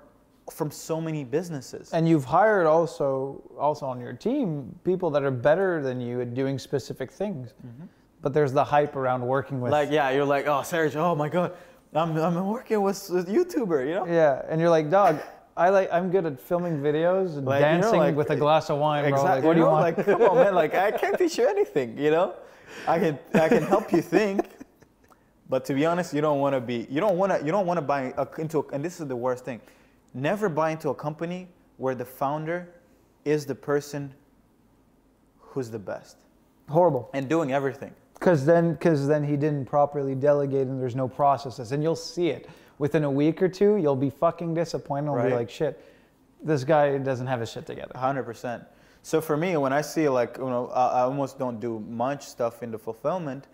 Speaker 1: so many businesses.
Speaker 2: And you've hired also on your team people that are better than you at doing specific things. But there's the hype around working with.
Speaker 1: Like, yeah, you're like, oh, Serge, oh my God, I'm working with a YouTuber, you know?
Speaker 2: Yeah, and you're like, dog, I'm good at filming videos and dancing with a glass of wine, bro.
Speaker 1: Exactly.
Speaker 2: Like, what do you want?
Speaker 1: Like, come on, man. Like, I can't teach you anything, you know? I can help you think, but to be honest, you don't want to buy into, and this is the worst thing. Never buy into a company where the founder is the person who's the best.
Speaker 2: Horrible.
Speaker 1: And doing everything.
Speaker 2: Because then he didn't properly delegate and there's no processes. And you'll see it. Within a week or two, you'll be fucking disappointed. You'll be like, shit, this guy doesn't have his shit together.
Speaker 1: 100%. So for me, when I see like, I almost don't do much stuff in the fulfillment.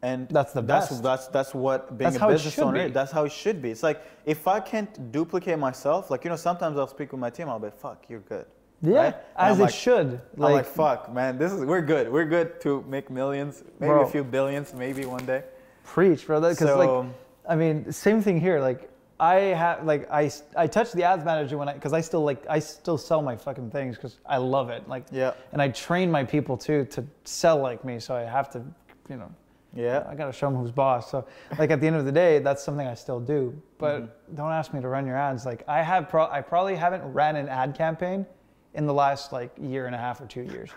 Speaker 1: And
Speaker 2: that's the best.
Speaker 1: That's what being a business owner is. That's how it should be. It's like, if I can't duplicate myself, like, sometimes I'll speak with my team, I'll be, fuck, you're good.
Speaker 2: Yeah,
Speaker 1: right?
Speaker 2: as it should.
Speaker 1: I'm like, fuck, man, we're good. We're good to make millions, maybe a few billions, maybe one day.
Speaker 2: Preach, brother. Because I mean, same thing here. Like, I touch the ads manager because I still sell my fucking things because I love it. Like, and I train my people too to sell like me. So I have to, I got to show them who's boss. So like at the end of the day, that's something I still do. But don't ask me to run your ads. Like I probably haven't ran an ad campaign in the last like year and a half or 2 years.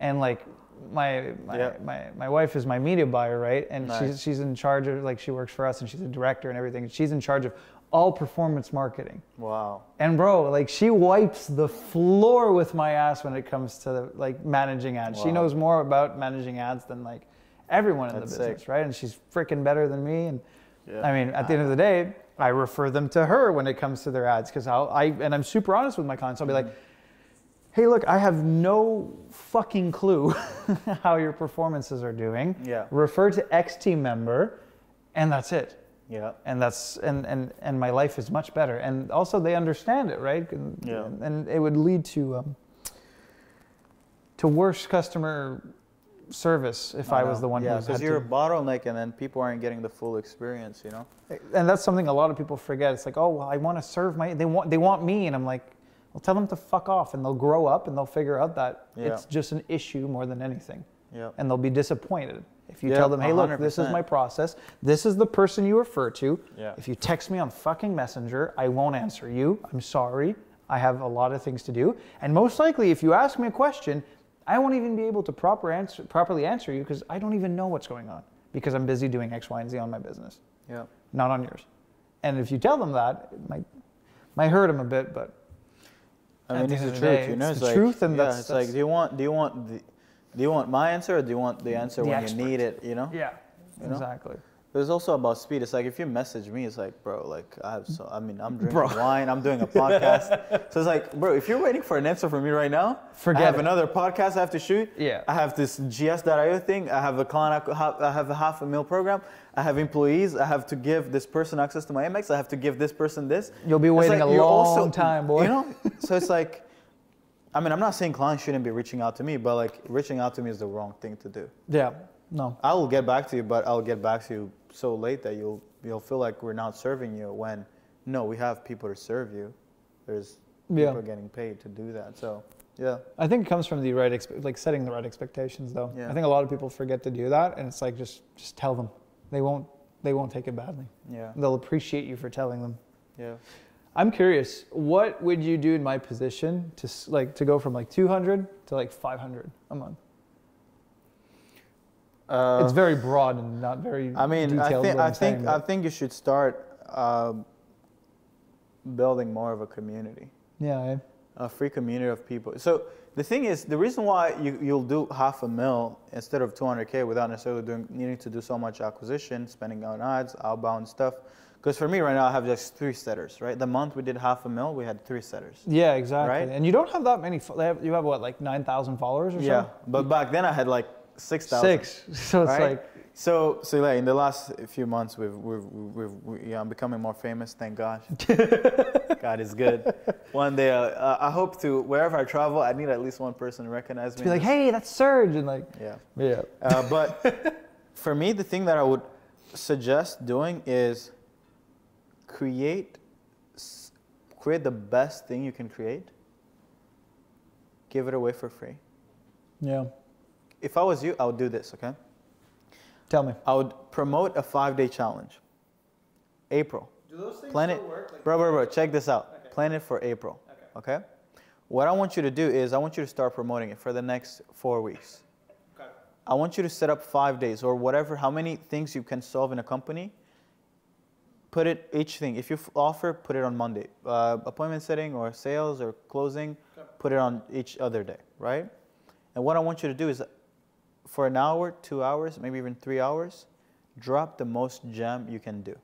Speaker 2: And like my wife is my media buyer, right? And she's in charge of, like, she works for us and she's a director and everything. She's in charge of all performance marketing.
Speaker 1: Wow.
Speaker 2: And bro, like she wipes the floor with my ass when it comes to like managing ads.
Speaker 1: Wow.
Speaker 2: She knows more about managing ads than like everyone in
Speaker 1: That's
Speaker 2: the business,
Speaker 1: sick.
Speaker 2: right? And she's freaking better than me. And
Speaker 1: Yeah.
Speaker 2: I mean, at the end of the day, I refer them to her when it comes to their ads because and I'm super honest with my clients. I'll be like, hey, look, I have no fucking clue how your performances are doing.
Speaker 1: Yeah.
Speaker 2: Refer to X team member, and that's it.
Speaker 1: Yeah.
Speaker 2: And that's and my life is much better. And also they understand it, right? And it would lead to worse customer service if I was the one who had
Speaker 1: because you're a bottleneck, and then people aren't getting the full experience, you know.
Speaker 2: And that's something a lot of people forget. It's like, oh, well, I want to serve they want me, and I'm like, well, tell them to fuck off, and they'll grow up and they'll figure out that it's just an issue more than anything.
Speaker 1: Yeah.
Speaker 2: And they'll be disappointed if you tell them, hey, look,
Speaker 1: 100%.
Speaker 2: this is my process. This is the person you refer to.
Speaker 1: Yeah.
Speaker 2: If you text me on fucking Messenger, I won't answer you. I'm sorry. I have a lot of things to do. And most likely, if you ask me a question, I won't even be able to properly answer you because I don't even know what's going on because I'm busy doing X, Y, and Z on my business.
Speaker 1: Yeah.
Speaker 2: Not on yours. And if you tell them that, it might hurt them a bit, but
Speaker 1: I mean, it's the
Speaker 2: the
Speaker 1: truth,
Speaker 2: day,
Speaker 1: you know.
Speaker 2: it's
Speaker 1: It's
Speaker 2: the
Speaker 1: like,
Speaker 2: truth, and
Speaker 1: it's like, do you want my answer, or do you want the answer when
Speaker 2: expert.
Speaker 1: you need it? You know.
Speaker 2: yeah,
Speaker 1: You know?
Speaker 2: exactly.
Speaker 1: But it's also about speed. It's like if you message me, it's like, bro, like I'm drinking wine, I'm doing a podcast. So it's like, bro, if you're waiting for an answer from me right now,
Speaker 2: Forget
Speaker 1: I have
Speaker 2: it.
Speaker 1: another podcast I have to shoot.
Speaker 2: Yeah.
Speaker 1: I have this GS.io thing. I have a client. I have a $500,000 program. I have employees. I have to give this person access to my Amex. I have to give this person this.
Speaker 2: You'll be waiting
Speaker 1: like
Speaker 2: a
Speaker 1: you're
Speaker 2: long time, boy.
Speaker 1: You know. So it's like, I mean, I'm not saying clients shouldn't be reaching out to me, but like reaching out to me is the wrong thing to do.
Speaker 2: Yeah. No.
Speaker 1: I will get back to you, but I'll get back to you so late that you'll feel like we're not serving you when, no, we have people to serve you. There's people getting paid to do that. So, yeah.
Speaker 2: I think it comes from the right, setting the right expectations, though.
Speaker 1: Yeah.
Speaker 2: I think a lot of people forget to do that, and it's like just tell them. They won't take it badly.
Speaker 1: Yeah.
Speaker 2: They'll appreciate you for telling them.
Speaker 1: Yeah.
Speaker 2: I'm curious, what would you do in my position to go from 200 to 500 a month? It's very broad and not very detailed.
Speaker 1: I think you should start building more of a community.
Speaker 2: Yeah.
Speaker 1: A free community of people. So the thing is, the reason why you'll do $500,000 instead of $200K without necessarily needing to do so much acquisition, spending on ads, outbound stuff. Because for me right now, I have just 3 setters, right? The month we did $500,000, we had 3 setters.
Speaker 2: Yeah, exactly.
Speaker 1: Right?
Speaker 2: And you don't have that many. You have what, 9,000 followers or so?
Speaker 1: Yeah, but back then I had 6,000.
Speaker 2: 6. So it's
Speaker 1: right? So in the last few months, I'm becoming more famous. Thank God. God is good. One day, I hope to, wherever I travel, I need at least one person to recognize me.
Speaker 2: Be like, hey, that's Serge, and
Speaker 1: yeah. But for me, the thing that I would suggest doing is create the best thing you can create. Give it away for free.
Speaker 2: Yeah.
Speaker 1: If I was you, I would do this, okay?
Speaker 2: Tell me.
Speaker 1: I would promote a 5-day challenge. April.
Speaker 2: Do those things
Speaker 1: still work? Bro, check this out. Okay. Plan it for April, okay? What I want you to do is I want you to start promoting it for the next 4 weeks. Okay. I want you to set up 5 days or whatever, how many things you can solve in a company. Put it, each thing. If you offer, put it on Monday. Appointment setting or sales or closing, put it on each other day, right? And what I want you to do is for an hour, 2 hours, maybe even 3 hours, drop the most gem you can do.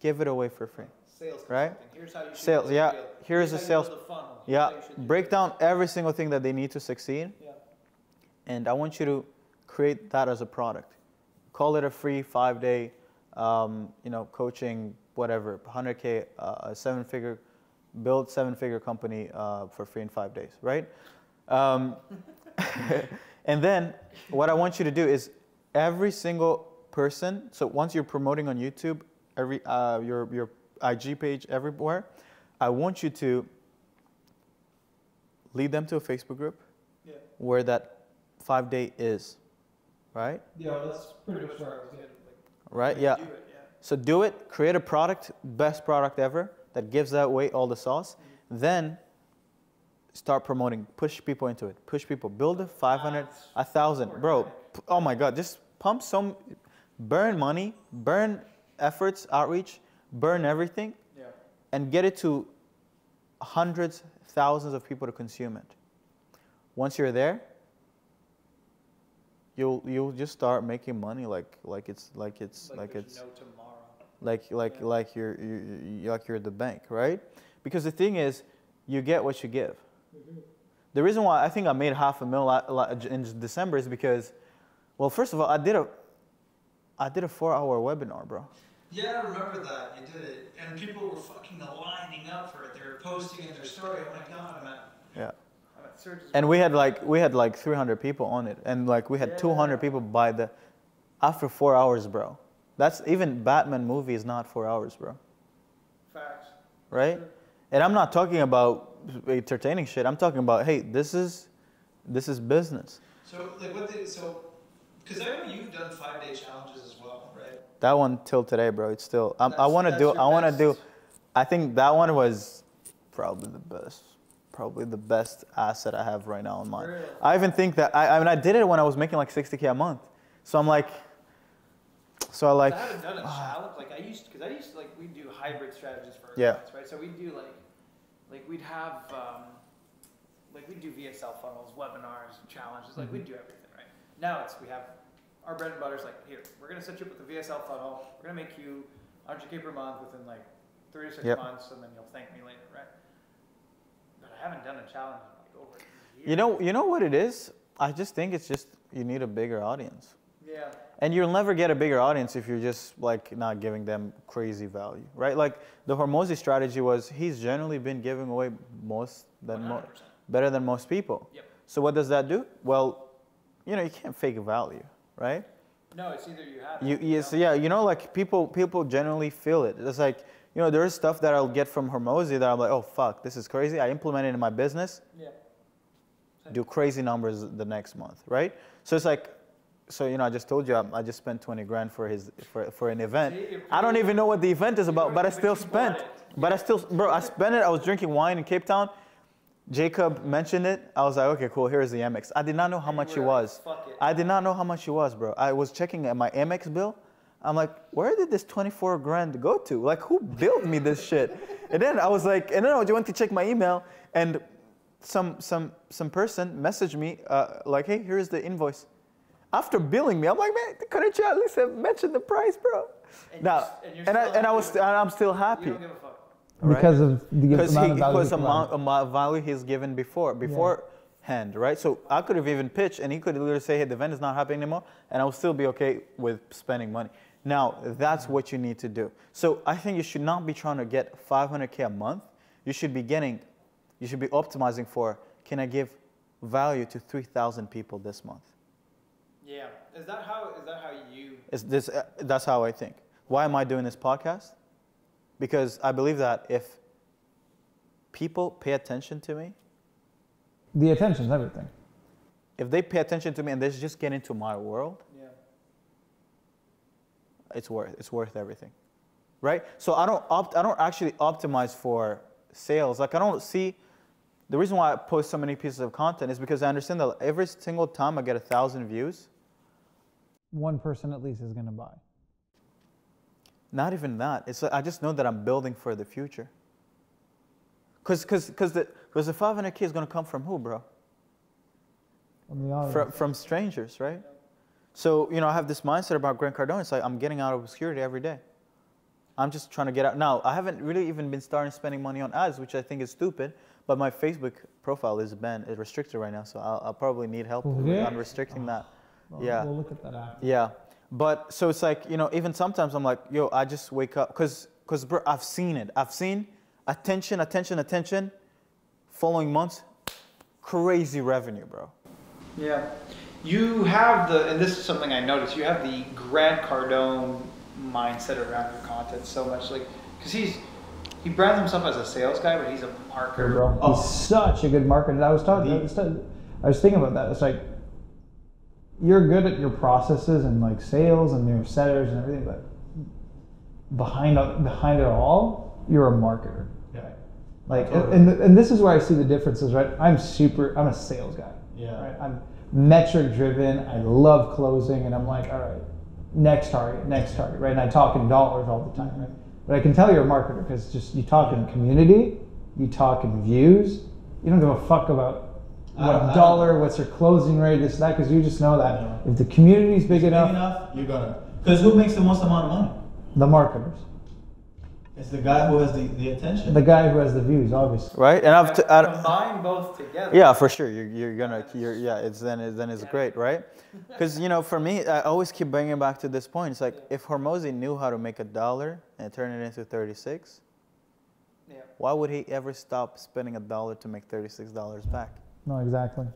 Speaker 1: Give it away for free.
Speaker 2: Sales,
Speaker 1: right?
Speaker 2: Here's how you should
Speaker 1: sales, yeah. Here's a sales.
Speaker 2: Funnel.
Speaker 1: Yeah. Break down every single thing that they need to succeed. Yeah. And I want you to create that as a product. Call it a free 5-day, coaching, whatever, 100K, a 7-figure, build 7-figure company for free in 5 days, right? And then what I want you to do is every single person, so once you're promoting on YouTube, your IG page everywhere, I want you to lead them to a Facebook group where that 5-day is, right?
Speaker 2: Yeah, that's pretty much where I was getting.
Speaker 1: Right, yeah. So do it, create a product, best product ever, that gives that away all the sauce. Then start promoting, push people into it, push people, build a 500, 1,000. Bro, oh my God, just pump burn money, burn efforts, outreach, burn everything, and get it to hundreds, thousands of people to consume it. Once you're there, you'll just start making money like it's
Speaker 2: no tomorrow.
Speaker 1: Like you're the bank, right? Because the thing is, you get what you give. Mm-hmm. The reason why I think I made $500,000 in December is because, well, first of all, I did a 4-hour webinar, bro.
Speaker 2: Yeah, I remember that. You did it. And people were fucking lining up for it. They were posting in their story. Oh my God, I'm at Serge's.
Speaker 1: And we had like 300 people on it. And like we had 200 people after 4 hours, bro. That's even Batman movie is not 4 hours, bro.
Speaker 2: Facts.
Speaker 1: Right? Sure. And I'm not talking about entertaining shit. I'm talking about, hey, this is business.
Speaker 2: So like because I know you've done 5-day challenges as well, right?
Speaker 1: That one till today, bro. It's still. I want to do. I think that one was probably the best asset I have right now in mind. Really? I even think that I did it when I was making like $60K a month. So I'm like. So I
Speaker 2: haven't done a challenge like I used to like we do hybrid strategies for our clients, right? So we do like we'd have we'd do VSL funnels, webinars, challenges, like we'd do everything, right? Now we have our bread and butter is like, here, we're gonna set you up with a VSL funnel, we're gonna make you 100K per month within like 3 to 6 months, and then you'll thank me later, right? But I haven't done a challenge in like over a year.
Speaker 1: You know what it is? I just think it's just you need a bigger audience.
Speaker 2: Yeah.
Speaker 1: And you'll never get a bigger audience if you're just like not giving them crazy value, right? Like the Hormozy strategy was he's generally been giving away better than most people.
Speaker 2: Yep.
Speaker 1: So what does that do? Well, you can't fake value, right?
Speaker 2: No, it's either you have it.
Speaker 1: Like people generally feel it. It's like, there is stuff that I'll get from Hormozy that I'm like, oh fuck, this is crazy. I implement it in my business.
Speaker 2: Yeah.
Speaker 1: Do crazy numbers the next month, right? So it's like, I just told you I just spent 20 grand for an event. I don't even know what the event is about, but I still spent. But I spent it. I was drinking wine in Cape Town. Jacob mentioned it. I was like, okay, cool. Here's the Amex. I did not know how much it was. I did not know how much it was, bro. I was checking at my Amex bill. I'm like, where did this 24 grand go to? Like, who billed me this shit? And then I was like, I went to check my email, and some person messaged me like, hey, here's the invoice. After billing me, I'm like, man, couldn't you at least have mentioned the price, bro? I'm still happy.
Speaker 2: You don't give a fuck.
Speaker 3: Because of the
Speaker 1: amount of value he's given beforehand, right? So I could have even pitched, and he could literally say, hey, the event is not happening anymore, and I would still be okay with spending money. Now, that's what you need to do. So I think you should not be trying to get 500K a month. You should be optimizing for, can I give value to 3,000 people this month?
Speaker 2: Yeah. Is that how you...
Speaker 1: That's how I think. Why am I doing this podcast? Because I believe that if people pay attention to me...
Speaker 3: The attention is everything.
Speaker 1: If they pay attention to me and they just get into my world, it's worth everything, right? So I don't actually optimize for sales. Like I don't see... The reason why I post so many pieces of content is because I understand that every single time I get 1,000 views...
Speaker 3: One person at least is going to buy.
Speaker 1: Not even that. It's like I just know that I'm building for the future. Because the 500K is going to come from who, bro? From strangers, right? So, I have this mindset about Grant Cardone. It's like I'm getting out of obscurity every day. I'm just trying to get out. Now, I haven't really even been starting spending money on ads, which I think is stupid. But my Facebook profile is restricted right now, so I'll probably need help on restricting that.
Speaker 3: Well, we'll look at that after.
Speaker 1: Yeah. But so it's like, even sometimes I'm like, I just wake up. Because bro, I've seen it. I've seen attention. Following months, crazy revenue, bro.
Speaker 2: Yeah. You have and this is something I noticed, you have the Grant Cardone mindset around your content so much. Like, because he brands himself as a sales guy, but he's a marketer.
Speaker 3: Bro. He's such a good marketer. I was thinking about that. It's like, you're good at your processes and like sales and your setters and everything, but behind it all, you're a marketer.
Speaker 2: Yeah.
Speaker 3: Like, totally. and this is where I see the differences, right? I'm a sales guy.
Speaker 2: Yeah.
Speaker 3: Right? I'm metric driven. I love closing, and I'm like, all right, next target, right? And I talk in dollars all the time, right? But I can tell you're a marketer because just you talk in community, you talk in views. You don't give a fuck about what dollar, what's your closing rate, this, that, because you just know that if the community's big enough,
Speaker 1: you're gonna. Because who makes the most amount of money?
Speaker 3: The marketers.
Speaker 1: It's the guy who has the attention.
Speaker 3: The guy who has the views, obviously.
Speaker 1: Right, and I've
Speaker 2: combine both together.
Speaker 1: Yeah, for sure. It's great, right? Because for me, I always keep bringing it back to this point. It's like if Hormozi knew how to make $1 and turn it into 36, why would he ever stop spending $1 to make $36 back?
Speaker 3: No, exactly.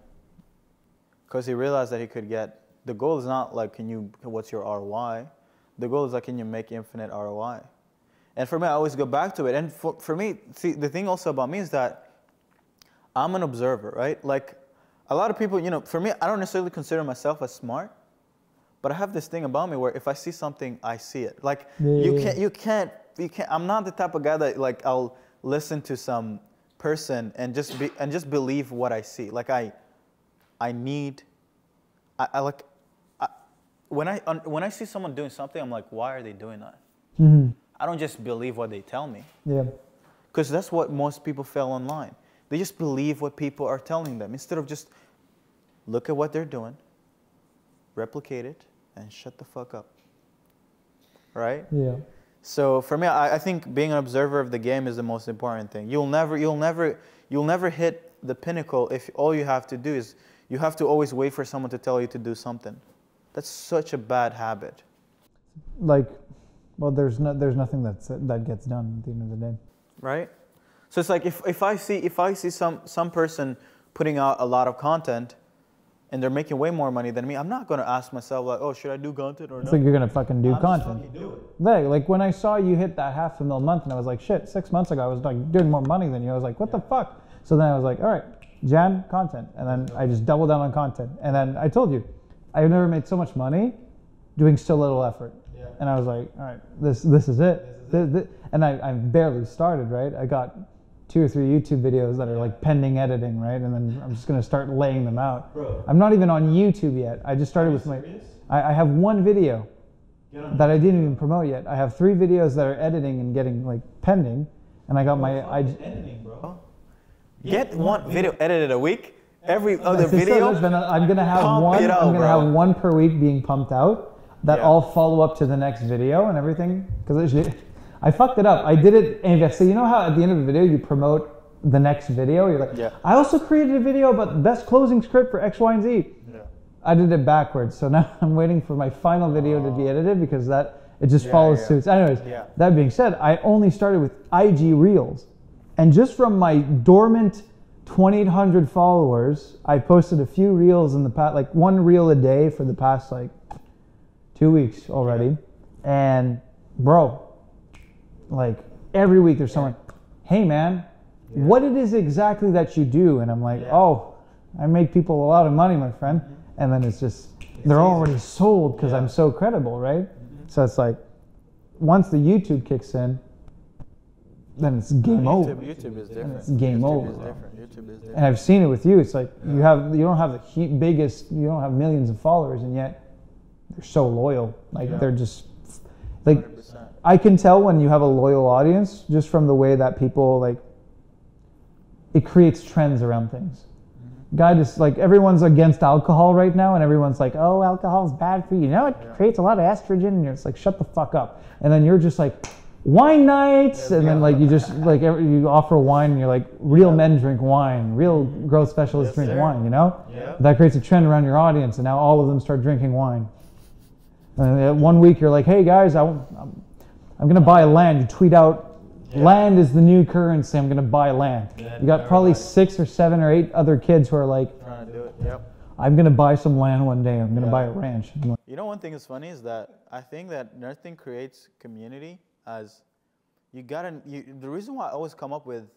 Speaker 1: Because he realized that he could get. The goal is not like what's your ROI. The goal is like can you make infinite ROI. And for me, I always go back to it. And for me, see, the thing also about me is that I'm an observer, right? Like a lot of people, for me, I don't necessarily consider myself as smart, but I have this thing about me where if I see something, I see it. Like you can't. I'm not the type of guy that like I'll listen to some person and just believe what I see. Like when I see someone doing something, I'm like, why are they doing that?
Speaker 3: Mm-hmm.
Speaker 1: I don't just believe what they tell me.
Speaker 3: Yeah.
Speaker 1: Because that's what most people fail online. They just believe what people are telling them instead of just look at what they're doing, replicate it, and shut the fuck up. Right?
Speaker 3: Yeah.
Speaker 1: So for me, I think being an observer of the game is the most important thing. You'll never hit the pinnacle if all you have to do is you have to always wait for someone to tell you to do something. That's such a bad habit.
Speaker 3: Like, well, there's nothing that gets done at the end of the day.
Speaker 1: Right? So it's like if I see some person putting out a lot of content and they're making way more money than me, I'm not going to ask myself like, oh, should I do content or not?
Speaker 3: It's like you're going to fucking do content.
Speaker 1: Just fucking do it.
Speaker 3: Like when I saw you hit that $500,000 month and I was like, shit, 6 months ago I was like doing more money than you. I was like, what the fuck? So then I was like, all right, Jan, content. And then I just doubled down on content. And then I told you, I've never made so much money doing so little effort. Yeah. And I was like, all right, this is it. And I barely started, right? I got 2 or 3 YouTube videos that are like pending editing, right? And then I'm just going to start laying them out. Bro, I'm not even on YouTube yet. I just started with I have 1 video that I didn't even promote yet. I have 3 videos that are editing and getting like pending. And I got
Speaker 1: editing, bro. Get one video edited a week. Every other video.
Speaker 3: I'm gonna have one. I'm gonna have 1 per week being pumped out that all follow up to the next video and everything. Because I fucked it up. I did it. And so you know how at the end of the video you promote the next video. You're like, I also created a video about the best closing script for X, Y, and Z. Yeah. I did it backwards. So now I'm waiting for my final video to be edited because it just follows suit. Anyways, that being said, I only started with IG Reels, and just from my dormant 2,800 followers, I posted a few reels in the past, like 1 reel a day for the past like 2 weeks already. And bro, like every week there's someone, hey man, what it is exactly that you do? And I'm like, oh, I make people a lot of money, my friend. And then it's they're already sold because I'm so credible, right? So it's like, once the YouTube kicks in, then it's game over.
Speaker 1: YouTube is different.
Speaker 3: It's game over.
Speaker 1: YouTube is different.
Speaker 3: And I've seen it with you. It's like you don't have the biggest, you don't have millions of followers, and yet they're so loyal. Like they're just like 100%. I can tell when you have a loyal audience just from the way that people like. It creates trends around things. Guy just like everyone's against alcohol right now, and everyone's like, "Oh, alcohol's bad for you." You know, it creates a lot of estrogen, and it's like, "Shut the fuck up." And then you're just like, "Wine nights," and then like you just like you offer wine, and you're like, "Real men drink wine. Real growth specialists drink wine." You know, that creates a trend around your audience, and now all of them start drinking wine. And 1 week you're like, "Hey guys, I'm gonna buy land." You tweet out. Land is the new currency. I'm going to buy land. You got probably 6 or 7 or 8 other kids who are like,
Speaker 1: trying to do it. Yep.
Speaker 3: I'm going to buy some land one day. I'm going to buy a ranch.
Speaker 1: You know, one thing that's funny is that I think that nothing creates community as the reason why I always come up with,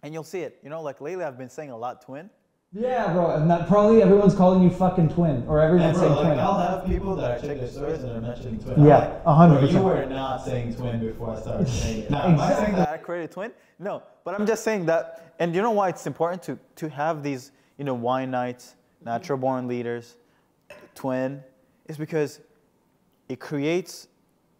Speaker 1: and you'll see it, you know, like lately I've been saying a lot twin.
Speaker 3: Yeah, bro, and that probably everyone's calling you fucking twin, or everyone's saying twin.
Speaker 1: I'll have people that I check their stories and they're mentioning twin.
Speaker 3: Yeah, 100%.
Speaker 1: You were not saying twin before I started saying it. Now, am I saying that I created twin? No, but I'm just saying that, and you know why it's important to have these, you know, wine nights, natural born leaders, twin, is because it creates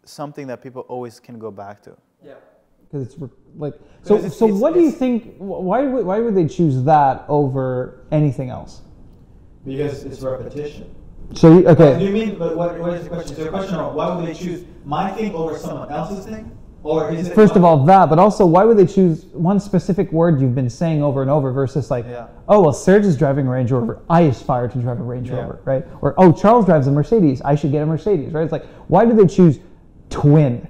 Speaker 1: something that people always can go back to.
Speaker 3: Yeah. Because it's like
Speaker 1: So
Speaker 3: what do you think? Why would they choose that over anything else?
Speaker 1: Because it's repetition.
Speaker 3: So okay.
Speaker 1: Do you mean? But what is the question? Is there a question on why would they choose my thing over someone else's thing? Or is it
Speaker 3: First of all, that, but also, why would they choose one specific word you've been saying over and over versus like, oh, well, Serge is driving a Range Rover, I aspire to drive a Range Rover, right? Or, oh, Charles drives a Mercedes, I should get a Mercedes, right? It's like, why do they choose twin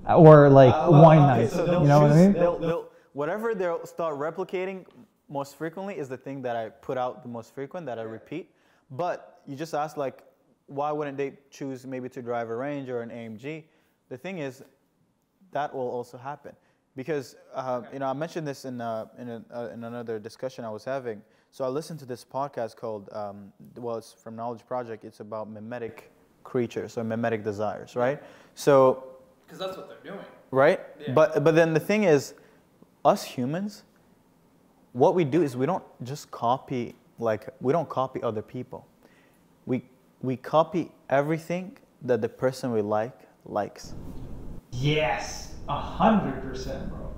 Speaker 3: or like wine night?
Speaker 1: So
Speaker 3: you know what I mean?
Speaker 1: They'll, whatever they'll start replicating most frequently is the thing that I put out the most frequent, that I repeat. But you just asked, like, why wouldn't they choose maybe to drive a Range or an AMG? The thing is, that will also happen, because you know, I mentioned this in another discussion I was having. So I listened to this podcast called, well, it's from Knowledge Project. It's about mimetic creatures or mimetic desires, right? So
Speaker 2: because that's what they're doing,
Speaker 1: right?
Speaker 2: Yeah.
Speaker 1: But then the thing is, us humans, what we do is we don't just copy, like, we don't copy other people. We copy everything that the person we likes.
Speaker 3: Yes, 100%, bro.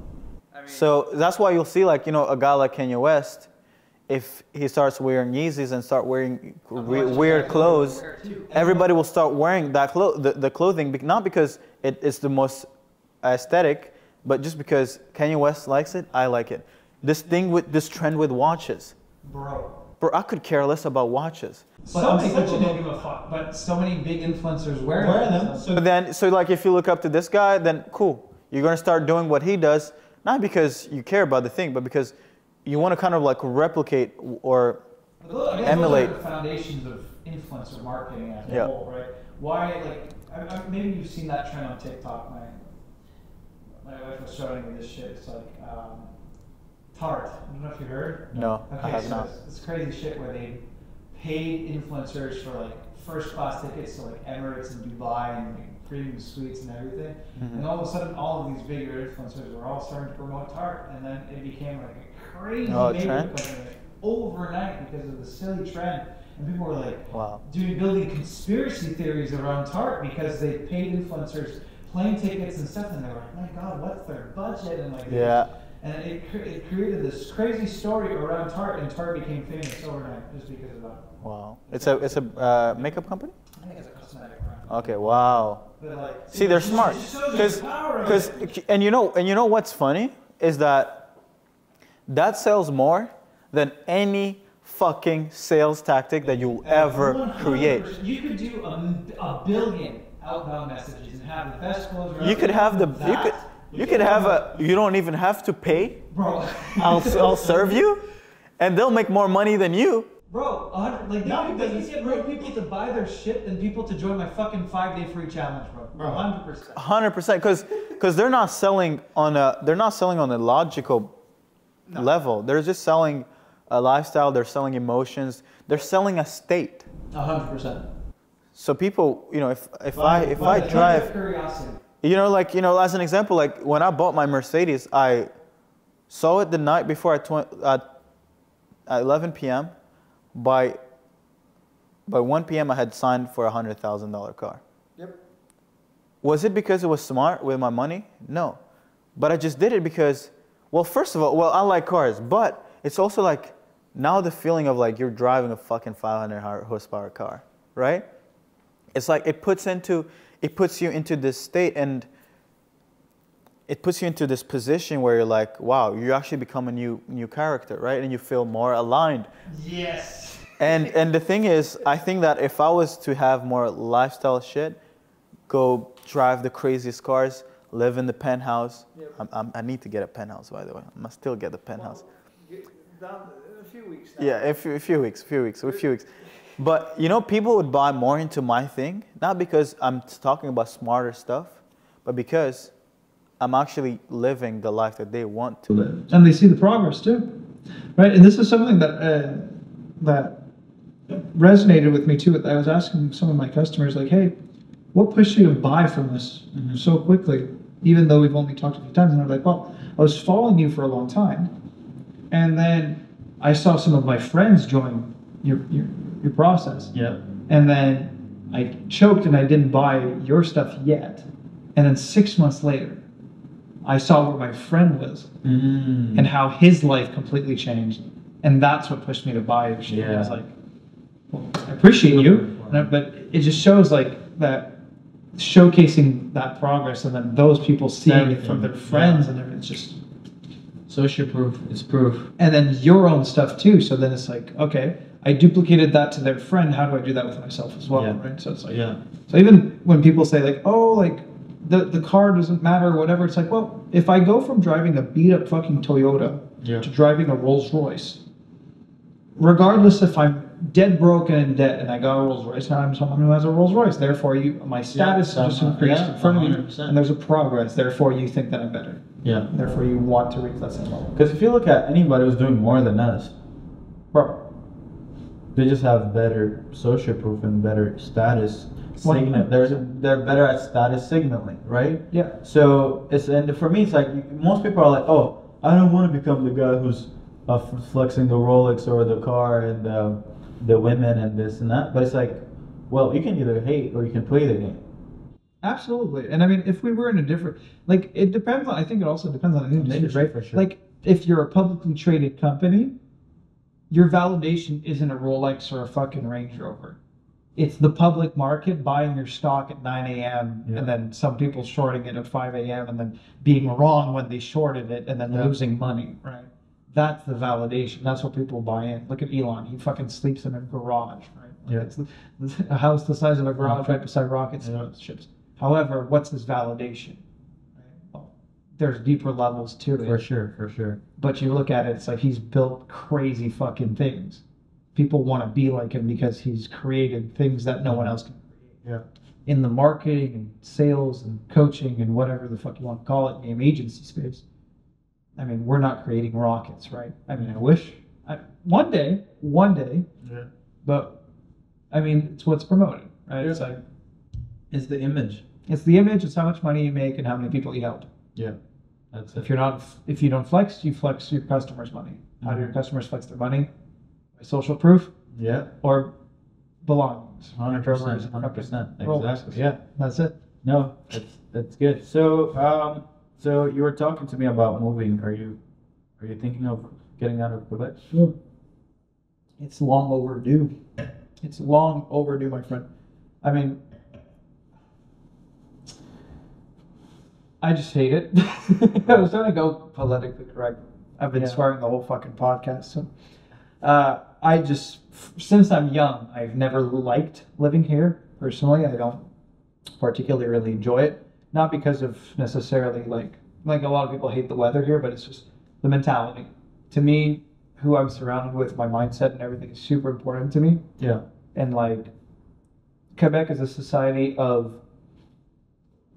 Speaker 2: I mean,
Speaker 1: So that's why you'll see, like, you know, a guy like Kanye West, if he starts wearing Yeezys and start wearing weird clothes, everybody will start wearing that the clothing, not because it's the most aesthetic, but just because Kanye West likes it, I like it. This trend with watches.
Speaker 3: Bro,
Speaker 1: I could care less about watches.
Speaker 3: so many people don't give a fuck, but so many big influencers wear them.
Speaker 1: So like, if you look up to this guy, then cool. You're going to start doing what he does, not because you care about the thing, but because you want to kind of like replicate or emulate.
Speaker 3: Those are the foundations of influencer marketing as a whole, right? Why, like, maybe you've seen that trend on TikTok. My wife was showing me this shit. It's like Tarte. I don't know if you heard.
Speaker 1: No,
Speaker 3: okay,
Speaker 1: I have
Speaker 3: so
Speaker 1: not.
Speaker 3: It's crazy shit where they paid influencers for like first class tickets to like Emirates and Dubai and like premium suites and everything.
Speaker 1: Mm-hmm.
Speaker 3: And all of a sudden, all of these bigger influencers were all starting to promote Tarte, and then it became like a crazy
Speaker 1: trend?
Speaker 3: company overnight because of the silly trend. And people were like,
Speaker 1: Wow.
Speaker 3: building conspiracy theories around Tarte because they paid influencers plane tickets and stuff, and they were like, my God, what's their budget? And like, and it created this crazy story around Tarte, and Tarte became famous overnight just because of that.
Speaker 1: Wow. It's a makeup company?
Speaker 3: I think it's a cosmetic brand.
Speaker 1: Okay. Wow.
Speaker 3: But like,
Speaker 1: See, they're smart. And you know what's funny is that sells more than any fucking sales tactic that you'll ever
Speaker 3: 100%.
Speaker 1: create.
Speaker 3: You could do a billion outbound messages and have the best closer.
Speaker 1: You could have you don't even have to pay.
Speaker 3: Bro.
Speaker 1: I'll serve you, and they'll make more money than you.
Speaker 3: Bro, like now because you get more people to buy their shit than people to join my fucking 5-day free challenge, bro. 100%.
Speaker 1: 100%, because they're not selling on a logical level. They're just selling a lifestyle. They're selling emotions. They're selling a state.
Speaker 3: 100%.
Speaker 1: So people, you know, if I drive,
Speaker 3: curiosity.
Speaker 1: as an example, like when I bought my Mercedes, I saw it the night before at 11 p.m. By 1 p.m. I had signed for a $100,000 car.
Speaker 3: Yep.
Speaker 1: Was it because it was smart with my money? No. But I just did it because, well, first of all, I like cars, but it's also like now the feeling of like you're driving a fucking 500 horsepower car, right? It's like it puts you into this state, and it puts you into this position where you're like, wow, you actually become a new character, right? And you feel more aligned.
Speaker 3: Yes.
Speaker 1: And the thing is, I think that if I was to have more lifestyle shit, go drive the craziest cars, live in the penthouse. Yep. I need to get a penthouse, by the way. I must still get the penthouse.
Speaker 3: Well, a few weeks now.
Speaker 1: Yeah, a few weeks. But, people would buy more into my thing, not because I'm talking about smarter stuff, but because I'm actually living the life that they want to live.
Speaker 3: And they see the progress too, right? And this is something that resonated with me too. I was asking some of my customers, like, hey, what pushed you to buy from us so quickly, even though we've only talked a few times? And they're like, well, I was following you for a long time, and then I saw some of my friends join your process. Yeah. And then I choked and I didn't buy your stuff yet. And then 6 months later, I saw where my friend was and how his life completely changed. And that's what pushed me to buy it. Yeah. I was like, well, I appreciate you, but it just shows like that, showcasing that progress, and then those people seeing it from their friends, and everything. It's just
Speaker 2: social proof. It's proof.
Speaker 3: And then your own stuff too. So then it's like, okay, I duplicated that to their friend. How do I do that with myself as well? Right. So it's like, so even when people say like, oh, like the car doesn't matter or whatever, it's like, well, if I go from driving a beat up fucking Toyota to driving a Rolls Royce, regardless if I'm dead broken and in debt and I got a Rolls Royce, now I'm someone who has a Rolls Royce. Therefore, my status just increased in front of you, and there's a progress. Therefore, you think that I'm better.
Speaker 2: Yeah.
Speaker 3: Therefore, you want to reach that same level.
Speaker 2: Because if you look at anybody who's doing more than us, they just have better social proof and better status signal. They're better at status signaling, right?
Speaker 3: Yeah.
Speaker 2: So and for me, it's like most people are like, oh, I don't want to become the guy who's flexing the Rolex or the car and the women and this and that. But it's like, well, you can either hate or you can play the game.
Speaker 3: Absolutely. And I mean, if we were in a different, like, it depends on, I think it also depends on the industry,
Speaker 2: right? For sure.
Speaker 3: Like, if you're a publicly traded company, your validation isn't a Rolex or a fucking Range Rover. It's the public market buying your stock at 9 a.m. and then some people shorting it at 5 a.m. and then being wrong when they shorted it and then losing money, right? That's the validation. That's what people buy in. Look at Elon. He fucking sleeps in a garage, right? Like, it's a house the size of a garage right beside rocket ships. However, what's his validation? Right? Well, there's deeper levels to it.
Speaker 2: For sure.
Speaker 3: But you look at it, it's like he's built crazy fucking things. People want to be like him because he's created things that no one else can create.
Speaker 2: Yeah.
Speaker 3: In the marketing and sales and coaching and whatever the fuck you want to call it, game agency space. I mean, we're not creating rockets, right? I mean, I wish one day.
Speaker 2: Yeah.
Speaker 3: But I mean, it's what's promoted, right?
Speaker 2: Yeah.
Speaker 3: It's like,
Speaker 2: it's the image.
Speaker 3: It's the image. It's how much money you make and how many people you help.
Speaker 2: Yeah. That's it.
Speaker 3: If you don't flex, you flex your customers' money. How do your customers flex their money? By social proof.
Speaker 2: Yeah.
Speaker 3: Or belongings.
Speaker 2: 100%. Exactly. Yeah.
Speaker 3: That's it.
Speaker 2: No, that's good. So, so you were talking to me about moving. Are you thinking of getting out of Quebec?
Speaker 3: Sure. It's long overdue. It's long overdue, my friend. I mean, I just hate it. I was trying to go politically correct. I've been swearing the whole fucking podcast. So, I just, since I'm young, I've never liked living here. Personally, I don't particularly really enjoy it. Not because of necessarily like a lot of people hate the weather here, but it's just the mentality. To me, who I'm surrounded with, my mindset and everything is super important to me.
Speaker 2: Yeah.
Speaker 3: And like, Quebec is a society of,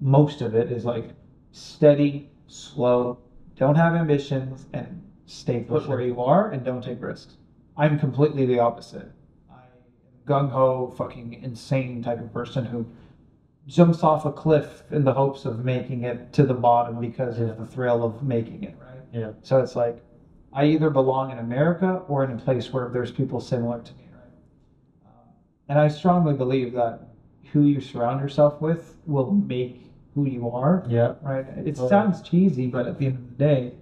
Speaker 3: most of it is like steady, slow, don't have ambitions, and stay put where you are and don't take risks. I'm completely the opposite. I'm a gung-ho, fucking insane type of person who jumps off a cliff in the hopes of making it to the bottom because of the thrill of making it, right?
Speaker 2: Yeah.
Speaker 3: So it's like, I either belong in America or in a place where there's people similar to me, right? And I strongly believe that who you surround yourself with will make who you are.
Speaker 2: Yeah.
Speaker 3: Right? It sounds cheesy, but at the end of the day,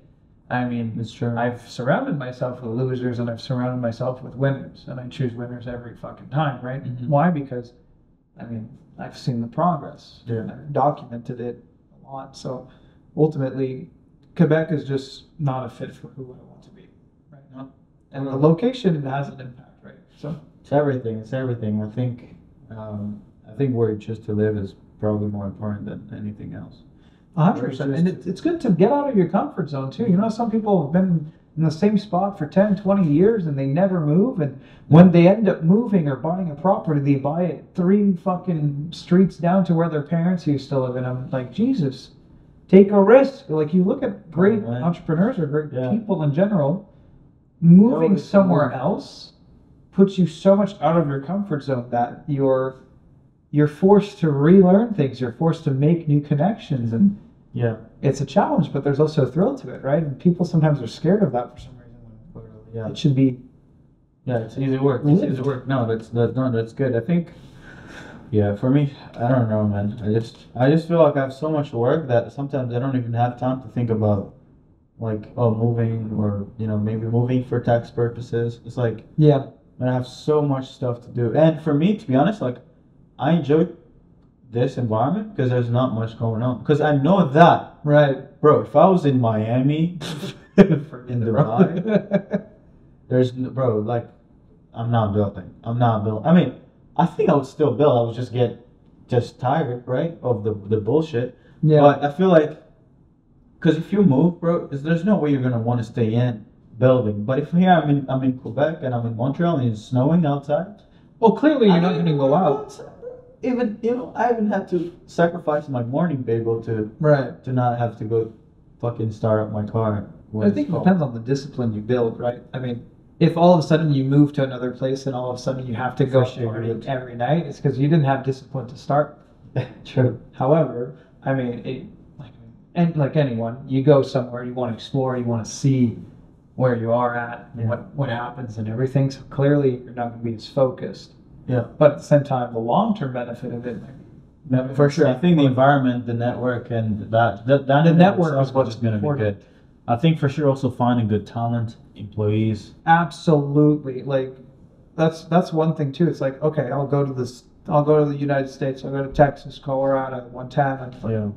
Speaker 3: I mean,
Speaker 2: it's true.
Speaker 3: I've surrounded myself with losers and I've surrounded myself with winners, and I choose winners every fucking time, right?
Speaker 2: Mm-hmm.
Speaker 3: Why? Because, I mean, I've seen the progress.
Speaker 2: Yeah.
Speaker 3: I've documented it a lot. So ultimately, Quebec is just not a fit for who I want to be right now. And the location has an impact, right? So
Speaker 2: it's everything. I think where you choose to live is probably more important than anything else.
Speaker 3: 100%. And it's good to get out of your comfort zone too. You know, some people have been in the same spot for 10, 20 years and they never move. And when they end up moving or buying a property, they buy it 3 fucking streets down to where their parents used to live. And I'm like, Jesus, take a risk. Like, you look at great entrepreneurs or great people in general, moving somewhere else puts you so much out of your comfort zone that you're forced to relearn things. You're forced to make new connections, and it's a challenge, but there's also a thrill to it, right? And people sometimes are scared of that for some reason. It should be.
Speaker 2: Yeah, it's easy work. It's easy work. No, that's good. I think
Speaker 1: Yeah, for me, I don't know, man. I just feel like I have so much work that sometimes I don't even have time to think about like, oh, moving, or maybe moving for tax purposes. It's like,
Speaker 3: Yeah.
Speaker 1: and I have so much stuff to do. And for me, to be honest, like, I enjoy this environment because there's not much going on. Because I know that,
Speaker 3: Right.
Speaker 1: bro, if I was in Miami, in Dubai, bro, like, I'm not building. I'm not building. I mean, I think I would still build. I would just get tired, right, of the bullshit.
Speaker 3: Yeah.
Speaker 1: But I feel like, because if you move, bro, there's no way you're gonna want to stay in building. But if here I'm in Quebec and I'm in Montreal and it's snowing outside.
Speaker 3: Well, clearly you're not going to go out.
Speaker 1: Even I even had to sacrifice my morning bagel to not have to go fucking start up my car.
Speaker 3: I think it depends on the discipline you build, right? I mean, if all of a sudden you move to another place and all of a sudden you have to go partying every night, it's because you didn't have discipline to start.
Speaker 1: True.
Speaker 3: However, I mean, like anyone, you go somewhere, you want to explore, you want to see where you are at, and what happens and everything. So clearly, you're not going to be as focused.
Speaker 1: Yeah.
Speaker 3: But at the same time, the long-term benefit of it,
Speaker 1: for sure. I think the environment, the network, and the
Speaker 3: network is what's
Speaker 1: going to be good. I think for sure also finding good talent, employees.
Speaker 3: Absolutely. Like that's one thing too. It's like, okay, I'll go to the United States, I'll go to Texas, Colorado, Montana, Miami,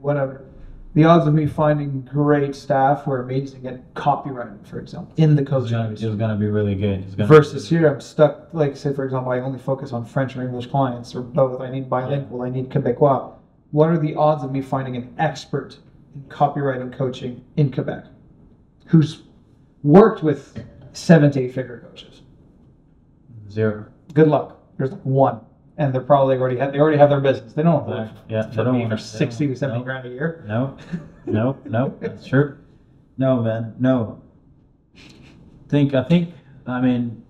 Speaker 3: whatever. The odds of me finding great staff were amazing at copywriting, for example, in the coaching industry.
Speaker 1: It's going to be really good.
Speaker 3: Versus here, I'm stuck, like, say, for example, I only focus on French or English clients, or both. I need bilingual, I need Quebecois. What are the odds of me finding an expert in copywriting coaching in Quebec who's worked with 7 to 8 figure coaches?
Speaker 1: 0.
Speaker 3: Good luck. There's like one. And they're probably already have their business. They don't work for 60 to 70 grand a year.
Speaker 1: No, that's true. No, man, no. I mean,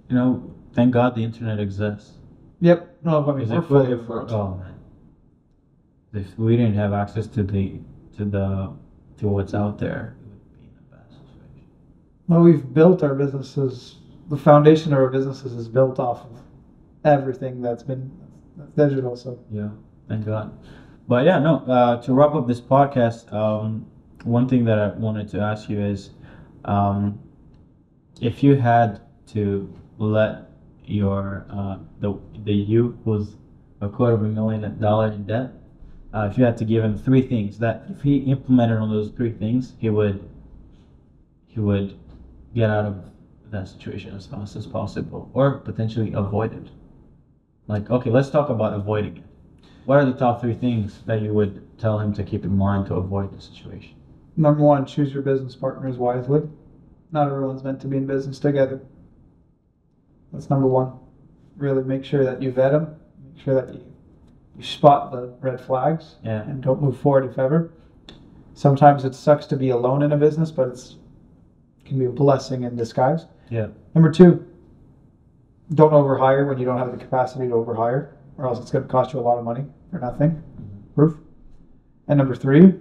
Speaker 1: thank God the internet exists.
Speaker 3: Yep. No, I mean,
Speaker 1: oh man, if we didn't have access to what's out there, it would be in a bad situation.
Speaker 3: Well, we've built our businesses. The foundation of our businesses is built off of everything that's digital. So
Speaker 1: yeah, thank God. But yeah, no. To wrap up this podcast, one thing that I wanted to ask you is, if you had to let your the you who's $250,000 in debt, if you had to give him 3 things that if he implemented on those 3 things, he would get out of that situation as fast as possible, or potentially avoid it. Like, okay, let's talk about avoiding it. What are the top 3 things that you would tell him to keep in mind to avoid the situation?
Speaker 3: Number 1, choose your business partners wisely. Not everyone's meant to be in business together. That's number 1. Really make sure that you vet them. Make sure that you spot the red flags and don't move forward if ever. Sometimes it sucks to be alone in a business, but it can be a blessing in disguise.
Speaker 1: Yeah.
Speaker 3: Number 2, don't overhire when you don't have the capacity to overhire, or else it's going to cost you a lot of money for nothing.
Speaker 1: Mm-hmm.
Speaker 3: Proof. And number 3,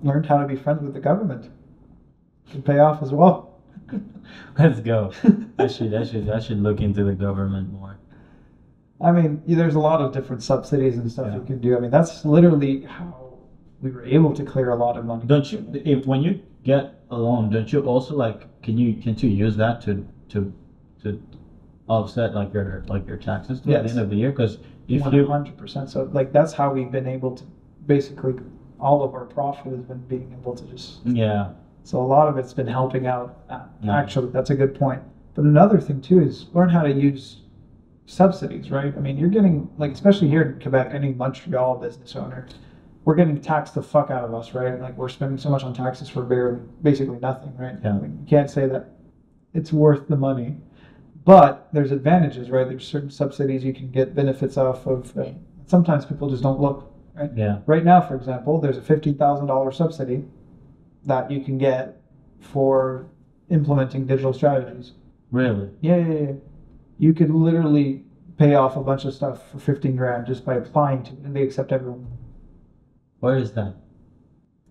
Speaker 3: learn how to be friends with the government. It can pay off as well.
Speaker 1: Let's go. I should look into the government more.
Speaker 3: I mean, there's a lot of different subsidies and stuff you can do. I mean, that's literally how we were able to clear a lot of money.
Speaker 1: Don't you? When you get a loan, don't you also can't you use that to offset your taxes at the end of the year? Because if
Speaker 3: 100%. So that's how we've been able to basically all of our profit has been being able to just So a lot of it's been helping out. Actually, that's a good point. But another thing too is learn how to use subsidies, right? I mean, you're getting, especially here in Quebec, any Montreal business owner, we're getting taxed the fuck out of us, right? Like, we're spending so much on taxes for basically nothing, right?
Speaker 1: Yeah.
Speaker 3: I mean, you can't say that it's worth the money, but there's advantages, right? There's certain subsidies you can get benefits off of. Sometimes people just don't look, right?
Speaker 1: Yeah.
Speaker 3: Right now, for example, there's a $50,000 subsidy that you can get for implementing digital strategies.
Speaker 1: Really?
Speaker 3: Yeah. You could literally pay off a bunch of stuff for 15 grand just by applying to it, and they accept everyone.
Speaker 1: Where is that?